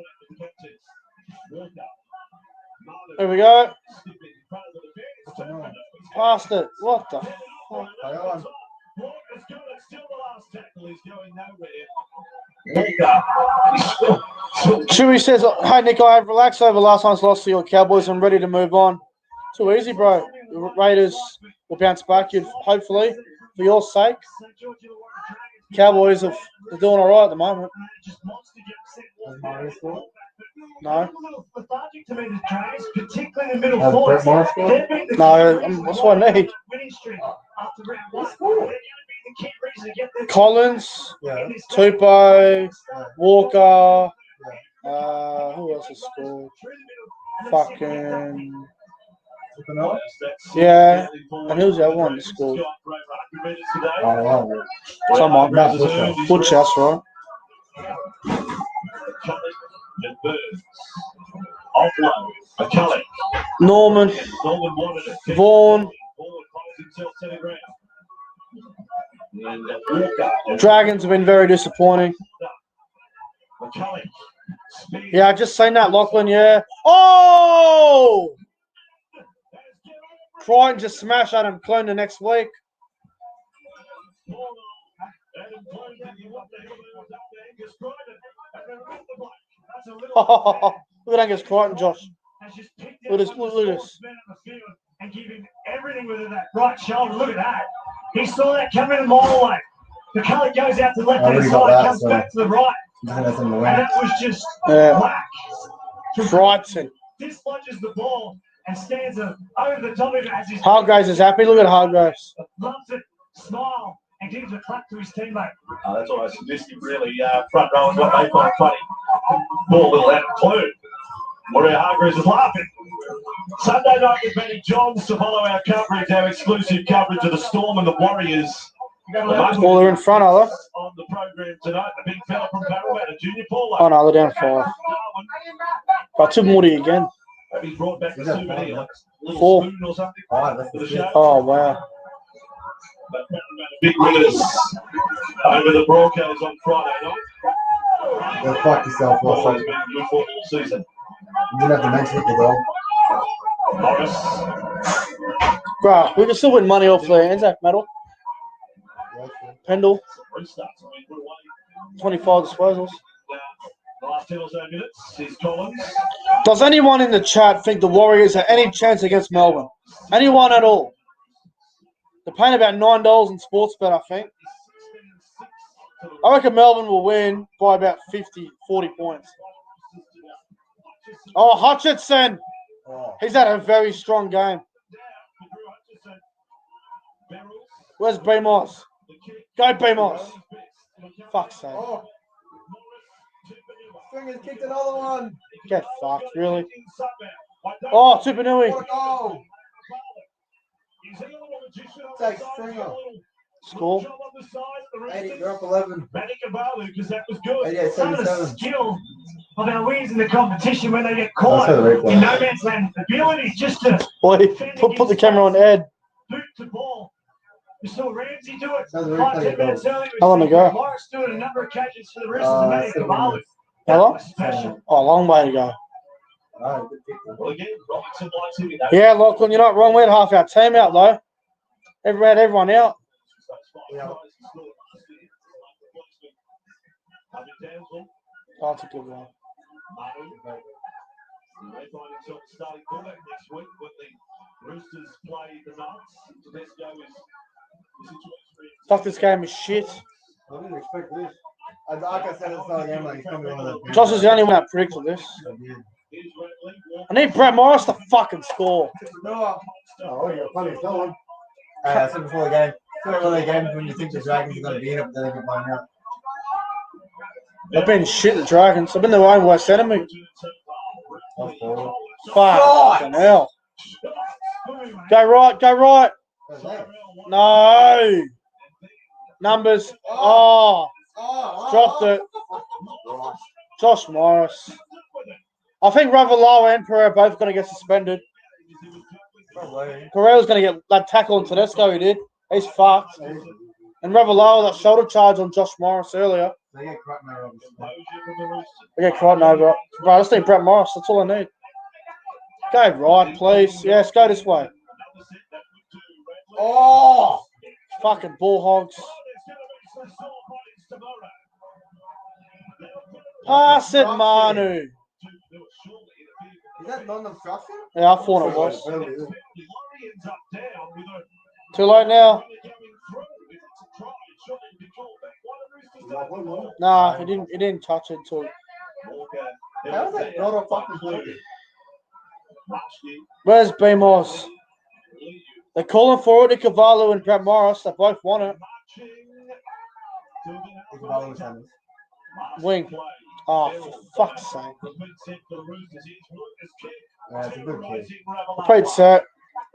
There we go. Past it. What the fuck? Chewy says, "Hey Nico, I've relaxed over last night's loss to your Cowboys. I'm ready to move on." Too easy, bro. The Raiders will bounce back. Hopefully, for your sake. Cowboys are doing all right at the moment. No. Particularly the middle No, that's what I need. Collins, Tupou, Walker, who else has scored? Fucking yeah, and who's the other one that scored? Someone, Butcher, that's right. Norman, Vaughan. Dragons have been very disappointing. Yeah, I just seen that, Lachlan, yeah. Oh! Crichton just smashed Adam Clone the next week. Oh, look at Angus Crichton, Josh. Look at this. And giving everything with that right shoulder. Look at that. He saw that coming a mile away. The colour goes out to the left-hand side, comes back to the right. And that was just whack. Crichton. Dislodges the ball and stands over the top of it as his Hargraves is happy. Look at Hargraves. loves it, smile, and gives a clap to his teammate. That's what I suggested, really. Front row is what they find funny. Ball will have a clue. Maria Hargreaves is laughing. Sunday night with Benny Johns to follow our coverage, our exclusive coverage of the Storm and the Warriors. Well, they're in front, are they? On the program tonight, the big fella from Parramatta, Junior Paulo. Oh no, they're down 5. Got 2 more again. Maybe brought back a souvenir, like a little 4. spoon or something. Oh wow. But big winners over the Broncos on Friday night. Go fuck yourself, Always Wilson. been good for all season. You didn't have to mention it, the dog. Morris. Bro, we can still win money off the Anzac medal. Pendle, 25 disposals. The last 10 or so minutes is Collins. Does anyone in the chat think the Warriors have any chance against Melbourne? Anyone at all? They're paying about $9 in sports bet, I think. I reckon Melbourne will win by about 40 points. Oh, Hutchinson! He's had a very strong game. Where's B-Moss? Go B-Moss. Fuck's sake. Oh. Stringer's kicked another one. Get fucked, really? Oh, Tupanui. What a goal. Take Stringer. Score. 80, you're up 11. Because that was good. 88, Some of the 77. skill of our wings in the competition when they get caught I'll say the replay. in no man's land. The ability just to Boy, put the camera on Ed. boot to ball. We saw Ramsey do it That's a 5-10 replay, minutes earlier. How long We ago? see Morris do it a number of occasions for the rest of the Manic 7 Cavalli. minutes. That Hello? was special. Oh, a long way to go. Alright, good kick. Well, again, Robinson likes him. Yeah, Lachlan, you're not wrong. We had half our team out, though. Everyone out. That's a good one. He may find himself starting fullback next week when the Roosters play the Knights. Tedesco is the situation. Fuck, this game is shit. I didn't expect this. Like I said, it's not a game like it's probably one of the. Josh is the only one that predicted this. I need Brett Morris to fucking score. Oh, you're funny, still. I said before the game. It's not really a game when you think the Dragons are going to be in it, but then they can find out. They've been shit, the Dragons. They've been their own worst enemy. Fucking hell. Go right, go right. No. Numbers. Oh. Dropped it. Josh Morris. I think Ravalawa and Pereira both going to get suspended. Pereira's going to get that tackle on Tedesco, he did. He's fucked. And Ravalawa, that shoulder charge on Josh Morris earlier. They get crap now. I get caught now, bro. Bro, I just need Brett Morris. That's all I need. Go right, please. Yes, go this way. Oh! Fucking bull hogs. Pass it, Manu. Is that non-obstruction? Yeah, I thought it was. Too late now. Nah, he didn't touch it until. How is that not a fucking play? Where's B Moss? They're calling for it. Ikevalu and Brett Morris. They both want it. Wing. Oh, for fuck's sake. It's a good kid. I played set.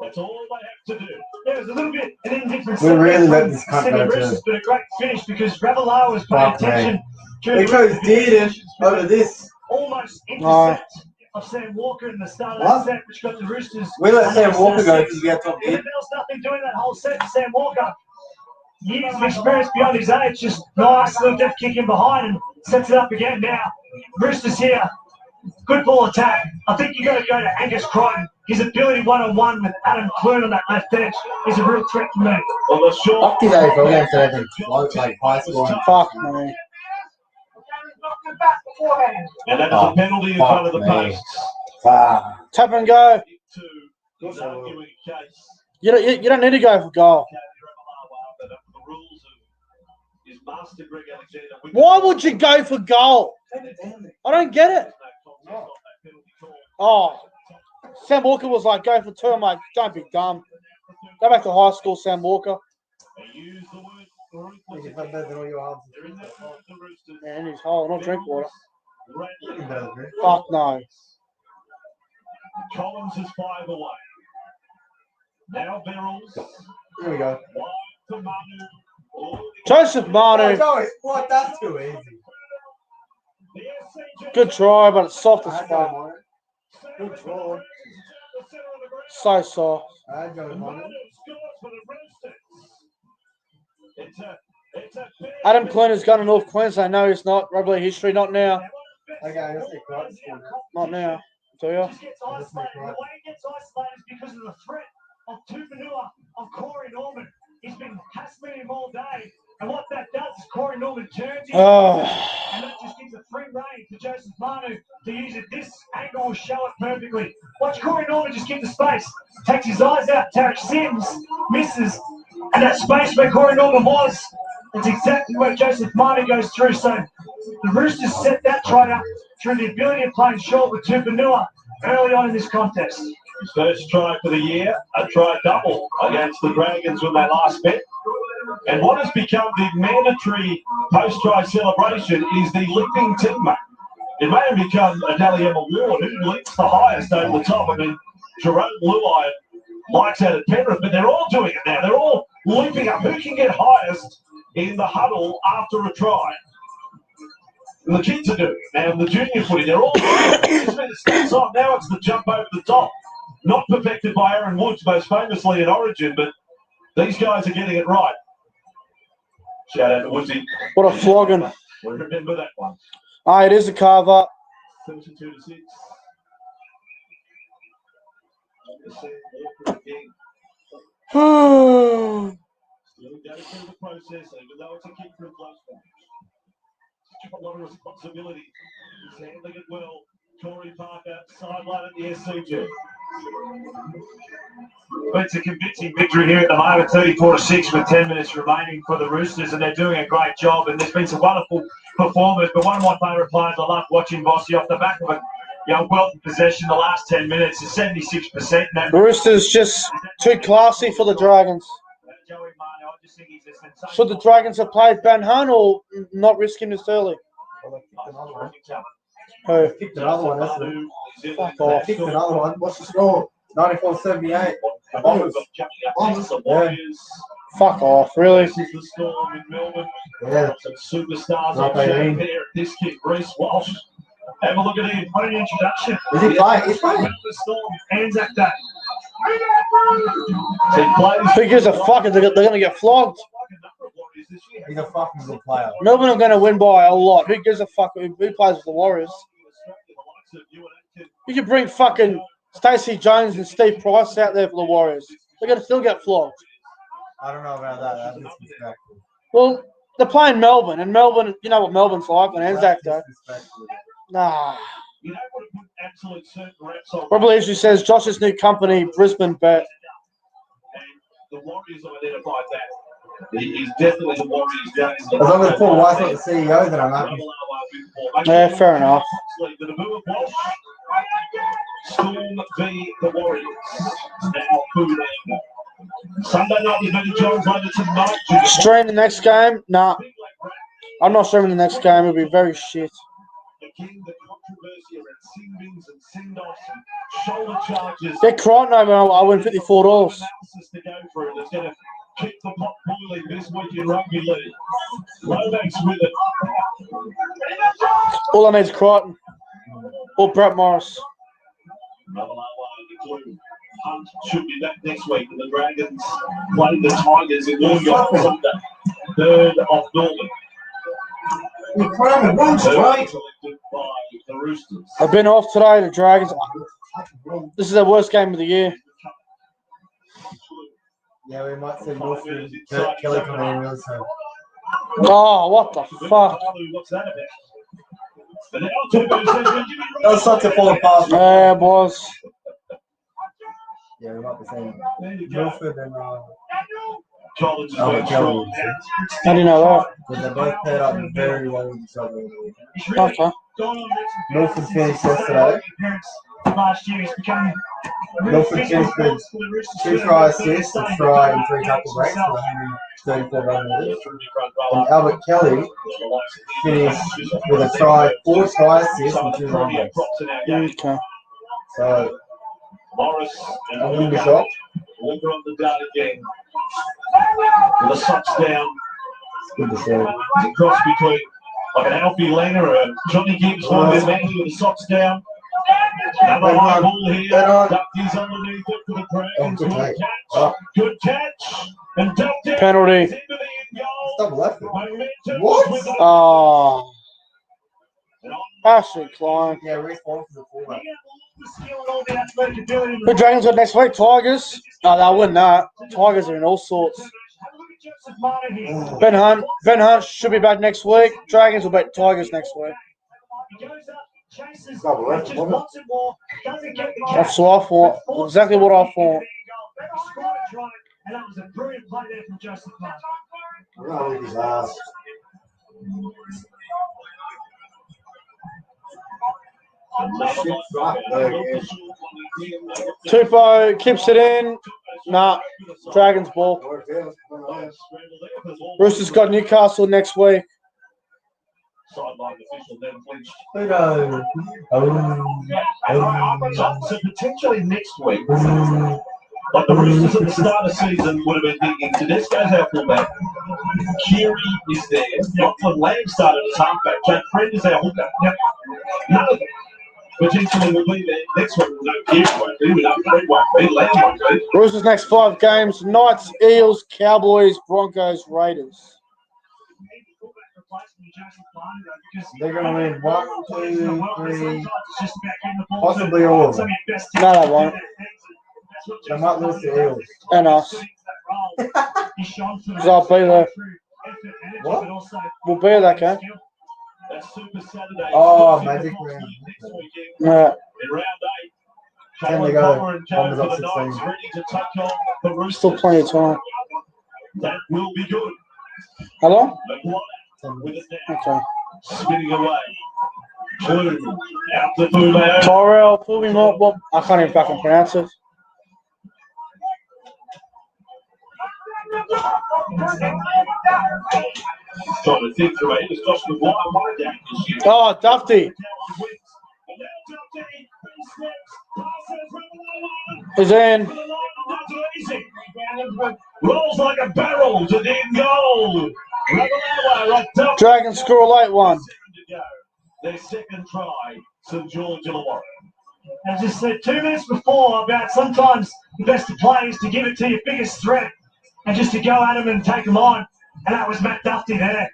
That's all they have to do. There's a little bit an indifference. We really let this cut go too. But a great finish because Ravalawa was paying attention. They chose Dearden over this. Almost intercept of Sam Walker in the start of that set, which got the Roosters. We let Sam Walker go because we had top There Dearden. was nothing doing that whole set for Sam Walker. Years of experience beyond his age, just nice little death kick in behind and sets it up again now. Roosters here. Good ball attack. I think you've got to go to Angus Crichton. His ability one-on-one with Adam Clune on that left edge is a real threat to me. On the short. Fuck these AFL games so they can float like high scoring. Fuck me. And that's a penalty in front of the post. Tap and go. You don't need to go for goal. Why would you go for goal? I don't get it. Oh, Sam Walker was like, go for two. I'm like, don't be dumb. Go back to high school, Sam Walker. Yeah, in his hole, not drink water. Fuck no. Collins is 5 away. Now Beryl's. Here we go. Joseph Manu. What? That's too easy. Good try, but it's soft as I fuck. go, good try. So soft. I go, Manu. Adam Clune has gone to North Queensland. No, he's not. Rugby history, not now. Okay, let's get Crichton. Not now. Do you? Just gets isolated. The way he gets isolated is because of the threat of Tupanua, of Corey Norman. He's been hassling him all day. And what that does is Corey Norman turns him. And that just gives a free rein to Joseph Manu to use it. This angle will show it perfectly. Watch Corey Norman just give the space. Takes his eyes out. Tarek Sims misses. And that space where Corey Norman was, it's exactly where Joseph Manu goes through. So the Roosters set that try up through the ability of playing short with Tupanua early on in this contest. His first try for the year, a try double against the Dragons when they last met. And what has become the mandatory post-try celebration is the leaping teammate. It may have become a Dally M award. Who leaps the highest over the top? I mean, Jerome Luai likes that at Penrith, but they're all doing it now. They're all leaping up. Who can get highest in the huddle after a try? And the kids are doing it now. The junior footy, they're all doing it. Now it's the jump over the top. Not perfected by Aaron Woods, most famously in Origin, but these guys are getting it right. Shout out to Woodsy. What a flogging. We remember that one. It is a carve up. 32 to 6. He'll go through the process, even though it's a kick for a close one. A lot of responsibility. He's handling it well. Corey Parker, sideline at the SCG. It's a convincing victory here at the moment, 34-6 with 10 minutes remaining for the Roosters, and they're doing a great job. And there's been some wonderful performers, but one of my favourite players I love watching, Bossy, off the back of a wealth of possession the last 10 minutes is 76%. The Roosters just too classy for the Dragons. Should the Dragons have played Ben Hunt or not risk him this early? Who? Picked another one, hasn't it? Fuck off. Picked another one. What's the score? 94-78. Bombers. Yeah. Fuck off, really? This is the Storm in Melbourne. Yeah. Some superstars Not on bad. show there at this kid, Reece Walsh. Have a look at him. What an introduction. Is he playing? He's playing. The Storm, Anzac Day. He plays. Who gives a fuck if they're going to get flogged? He's a fucking good player. Melbourne are going to win by a lot. Who gives a fuck who plays with the Warriors? You can bring fucking Stacey Jones and Steve Price out there for the Warriors. They're going to still get flogged. I don't know about that. That's disrespectful. Well, they're playing Melbourne, and Melbourne, you know what Melbourne's like on Anzac Day. Nah. Probably as she says, Josh's new company, Brisbane Bet. The Warriors have identified that. He's definitely the Warriors. As long as Paul White's not the CEO, then I'm happy. Yeah, fair enough. Storm v the Warriors. Now, Sunday night is Matty Johns later tonight. Stream the next game? Nah. I'm not streaming the next game. It'll be very shit. Again, the controversy around sin bins and send-offs and shoulder charges. Get Crichton over. I win $54. Analysis to go through that's going to keep the pot boiling this week in rugby league. Lomax with it. All I need is Crichton. Or Brett Morris. Another one include Hunt should be back next week. And the Dragons play the Tigers in Wollongong on Sunday. 3rd of Norman. Selected by the Roosters. I've been off today. The Dragons. This is their worst game of the year. Yeah, we might see Wilfred Kelly coming in really soon. Oh, what the fuck? What's that about? That was such a fall pass. Yeah, it was. Yeah, we might be seeing Wilfred and Collins is Albert very Kelly. strong. How do you know that? But they're both paired up very well with each other. Okay. Milford finished yesterday. Last year, he's become Milford finished with 2 try assists, a try and 3 tackle breaks for 134 run lead. And Albert Kelly finished with a try, 4 try assists and 2 run breaks. Okay. So Morris and I wouldn't be shocked. Walker on the dart again. With the socks down. Good to see. Cross between like an Alfie Langer or a Johnny Gibbs, one of them with the socks down. Another high ball here. Ducky's underneath it for the Dragons. Good Good take. catch. Good catch. And ducked it. Penalty. Into the end goal. Double left. Momentum What? with the- Oh. Ashley Klein. Yeah, Reece Walsh is a fullback. The Dragons got next week. Tigers. No, they'll win that. Tigers are in all sorts. Ben Hunt should be back next week. Dragons will beat Tigers next week. Double left, wasn't That's what I thought. Exactly what I thought. And that was a brilliant play there from Joseph Martin. I'll leave his ass. Tupou keeps it in. Nah. Dragons ball. Roosters got Newcastle next week. Sideline official then flinched. So potentially next week, like the Roosters at the start of the season would have been thinking, Tedesco's our fullback, Keary is there, Lachlan Lamb started as halfback, Jack Friend is our hooker. None of them potentially will be there next week. No, Keary won't be, we know Friend won't be, Lamb won't be. Roosters next 5 games. Knights, Eels, Cowboys, Broncos, Raiders. They're going to win 1, 2, 3, possibly all of them. No, they won't. They might lose to Eels. And us. He shone for Because I'll be there. What? We'll be at that game. That's Super Saturday. Oh, Magic Round. Yeah. In round 8. Can we Caleb go? Palmer and Bombers Joe up for the 16. Knights ready to take on the Roosters. Still plenty of time. That will be good. How long? McWater with it now. Okay. Spinning away. Clue. Out to Fumeo. Tyrell, well, I can't even fucking pronounce it. Trying to think through it. It's Josh McWater my game this year. Oh, Dufty. He's in. Rolls like a barrel to the end goal. Dragons score a late one. Their second try, St.George Illawarra. I just said 2 minutes before about sometimes the best of play is to give it to your biggest threat and just to go at him and take them on. And that was Matt Dufty there.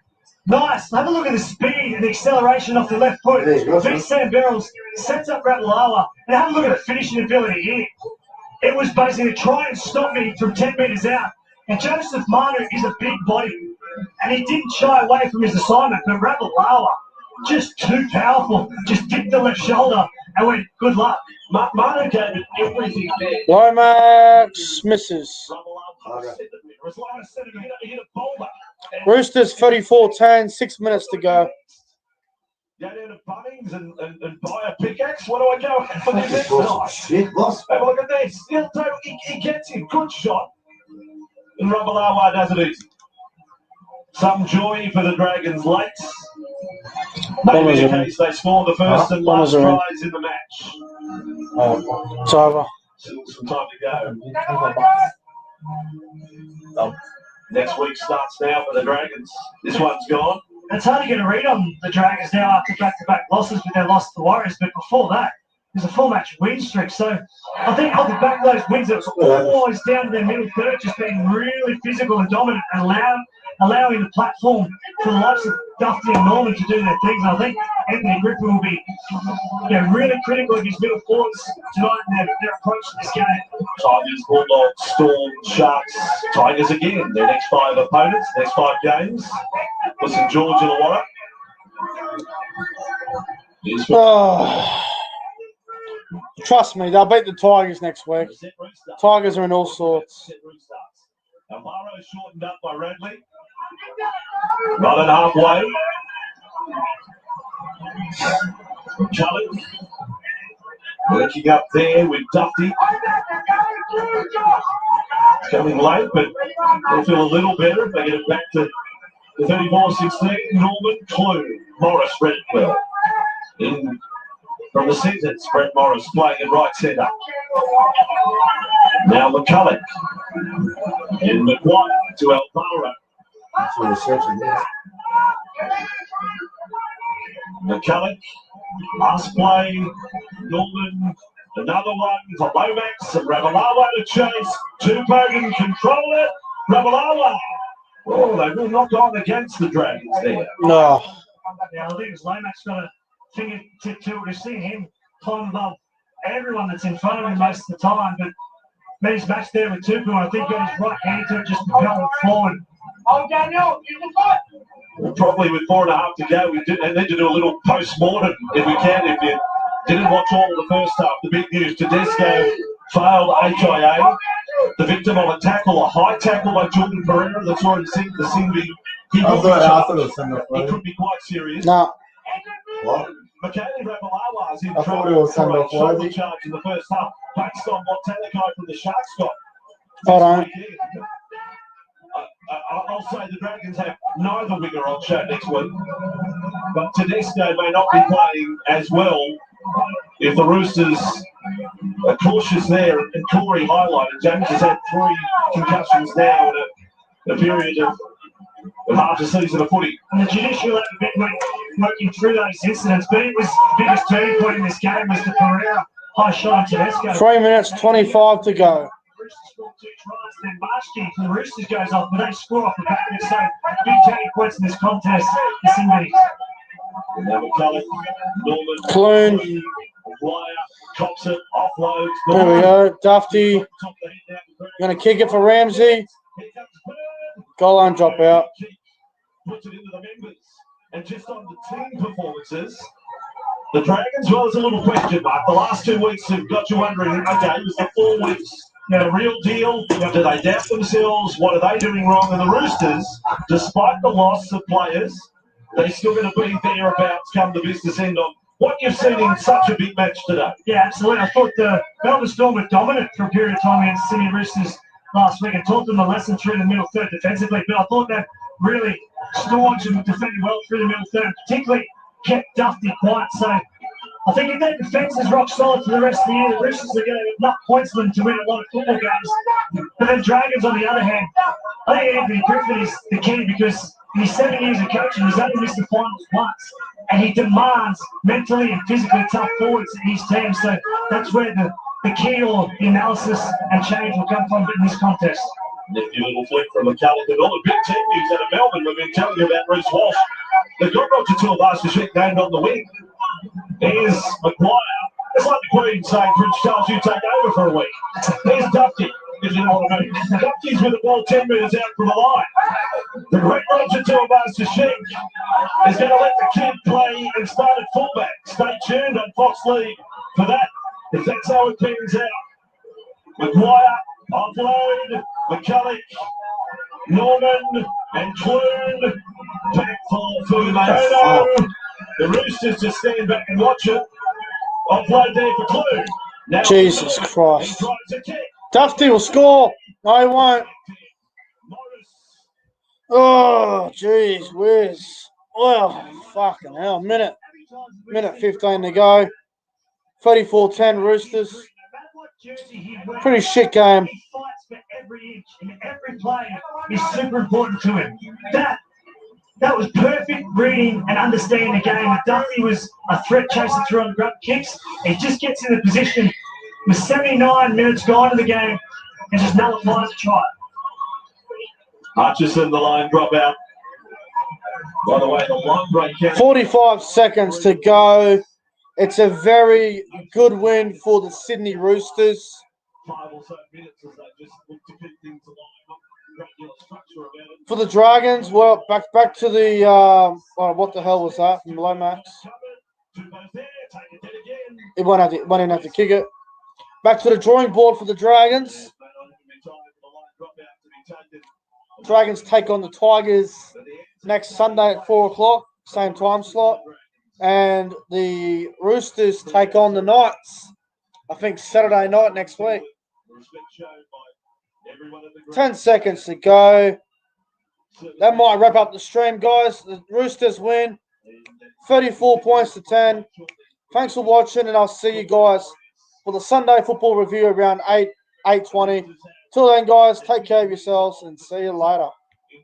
Nice. Have a look at the speed and the acceleration off the left foot. Beats Sam Barrels, sets up Ravalawa, and have a look at the finishing ability here. It was basically try and stop me from 10 metres out. And Joseph Manu is a big body, and he didn't shy away from his assignment, but Ravalawa, just too powerful, just dipped the left shoulder and went, good luck. Manu gave it everything there. Lomax misses. Roosters 34-10, 6 minutes to go. Go down to Bunnings and buy a pickaxe. What do I go for the next night? Have a look at this. He gets it. Good shot. And Ravalawa does it easy. Some joy for the Dragons late. Maybe the case they scored the first and last tries in the match. It's over. Still some time to go. Next week starts now for the Dragons. This one's gone. It's hard to get a read on the Dragons now after back-to-back losses, but they lost to the Warriors. But before that, there's a full-match win streak. So I think off the back of those wins, it was always down to their middle third, just being really physical and dominant and allowing the platform for the likes of Dufty and Norman to do their things. And I think Anthony Griffin will be really critical of his middle forwards tonight in their approach to this game. Tigers, Bulldogs, Storm, Sharks, Tigers again. Their next 5 opponents, next 5 games. For St. George Illawarra. Trust me, they'll beat the Tigers next week. Tigers are in all sorts. Amaro shortened up by Radley. Running halfway. Challenge. Working up there with Dufty. Coming late, but they'll feel a little better if they get it back to the 34-16. Norman Clue. Morris read it well. In from the centres, Brett Morris playing in right centre. Now McCulloch. In McWater to Alvaro. McCulloch. Last play. Norman. Another one for Lomax. And Ravalawa to chase. Tupou can control it. Ravalawa. Oh, they will knock on against the Dragons there. No. Yeah, I think it's Lomax got a fingertip to it. We've seen him climb above everyone that's in front of him most of the time, but made his match there with Tupou, and I think got his right hand to it, just propelled it forward. Oh, Daniel, you can fight. Well, probably with 4.5 to go, we need to do a little post-mortem if we can. If you didn't watch all of the first half, the big news: Tedesco failed HIA. The victim of a tackle, a high tackle by Jordan Pereira. That's already seen the Singby. He could be quite serious. No. What? Michaeli Ravalawa is in I thought it was trouble for a shoulder Sandal charge in the first half, based on what Talakai from the Sharks got. Hold on. I'll say the Dragons have neither winger on show next week, but Tedesco may not be playing as well if the Roosters are cautious there. And Corey highlighted James has had 3 concussions now in a period of half a season of footy. And the judicial had a bit working through those incidents, but it was the biggest turning point in this game was the Pereira high shot on Tedesco. 3 minutes, 25 to go. Roosters scored 2 tries, then Marshke for the Roosters goes off, but they score off the back of it. So big turning points in this contest. The Singby. Now McCulloch, Norman, Clune. Wire, chops it, offloads. There we go. Dufty. Going to kick it for Ramsey. Goal line drop out. Puts it into the members. And just on the team performances, the Dragons, well, there's a little question mark. The last 2 weeks have got you wondering, okay, it was the 4 weeks the real deal? Do they doubt themselves? What are they doing wrong? And the Roosters, despite the loss of players, they're still going to be thereabouts come the business end on what you've seen in such a big match today. Yeah, absolutely. I thought the Melbourne Storm were dominant for a period of time against Sydney Roosters last week and taught them a lesson through the middle third defensively. But I thought that really staunch and defended well through the middle third, particularly kept Dufty quiet. So I think if their defence is rock solid for the rest of the year, the Roosters are going to have enough points for them to win a lot of football games. But then Dragons, on the other hand, I think Anthony Griffin is the key because in his 7 years of coaching, he's only missed the finals once. And he demands mentally and physically tough forwards in his team. So that's where the key or the analysis and change will come from in this contest. Nifty little flick from McCulloch and all the big team news out of Melbourne. We've been telling you about Reece Walsh. They've got Roger Tuivasa-Sheck named on the wing. Here's McGuire. It's like the Queen saying, Prince Charles, you take over for a week. Here's Dufty, if you know what I mean. Dufty's with the ball 10 metres out from the line. The great Roger Tuivasa-Sheck is going to let the kid play and start at fullback. Stay tuned on Fox League for that, if that's how it pans out. McGuire, offload, McCulloch, Norman, and Clune. Back for Fumato. The Roosters just stand back and watch it. Offload there for Clune. Now Jesus Christ. Dufty will score. No, he won't. Oh, jeez whiz. Well, fucking hell. Minute 15 to go. 34-10 Roosters. Pretty shit game. He fights for every inch and every play is super important to him. That was perfect reading and understanding the game. If Dufty was a threat chasing through on the grub kicks, he just gets in the position with 79 minutes gone in the game and just nullifies a try. Hutchison, the line drop out. By the way, the long break count. 45 seconds to go. It's a very good win for the Sydney Roosters. 5 or so minutes as they just look to keep things alive. Regular structure about it. For the Dragons, well, back to the what the hell was that from Lomax? He won't even have to kick it. Back to the drawing board for the Dragons. Dragons take on the Tigers next Sunday at 4 o'clock, same time slot. And the Roosters take on the Knights, I think Saturday night next week. 10 seconds to go. That might wrap up the stream, guys. The Roosters win 34 points to 10. Thanks for watching, and I'll see you guys for the Sunday football review around 8:20. Till then, guys, take care of yourselves and see you later.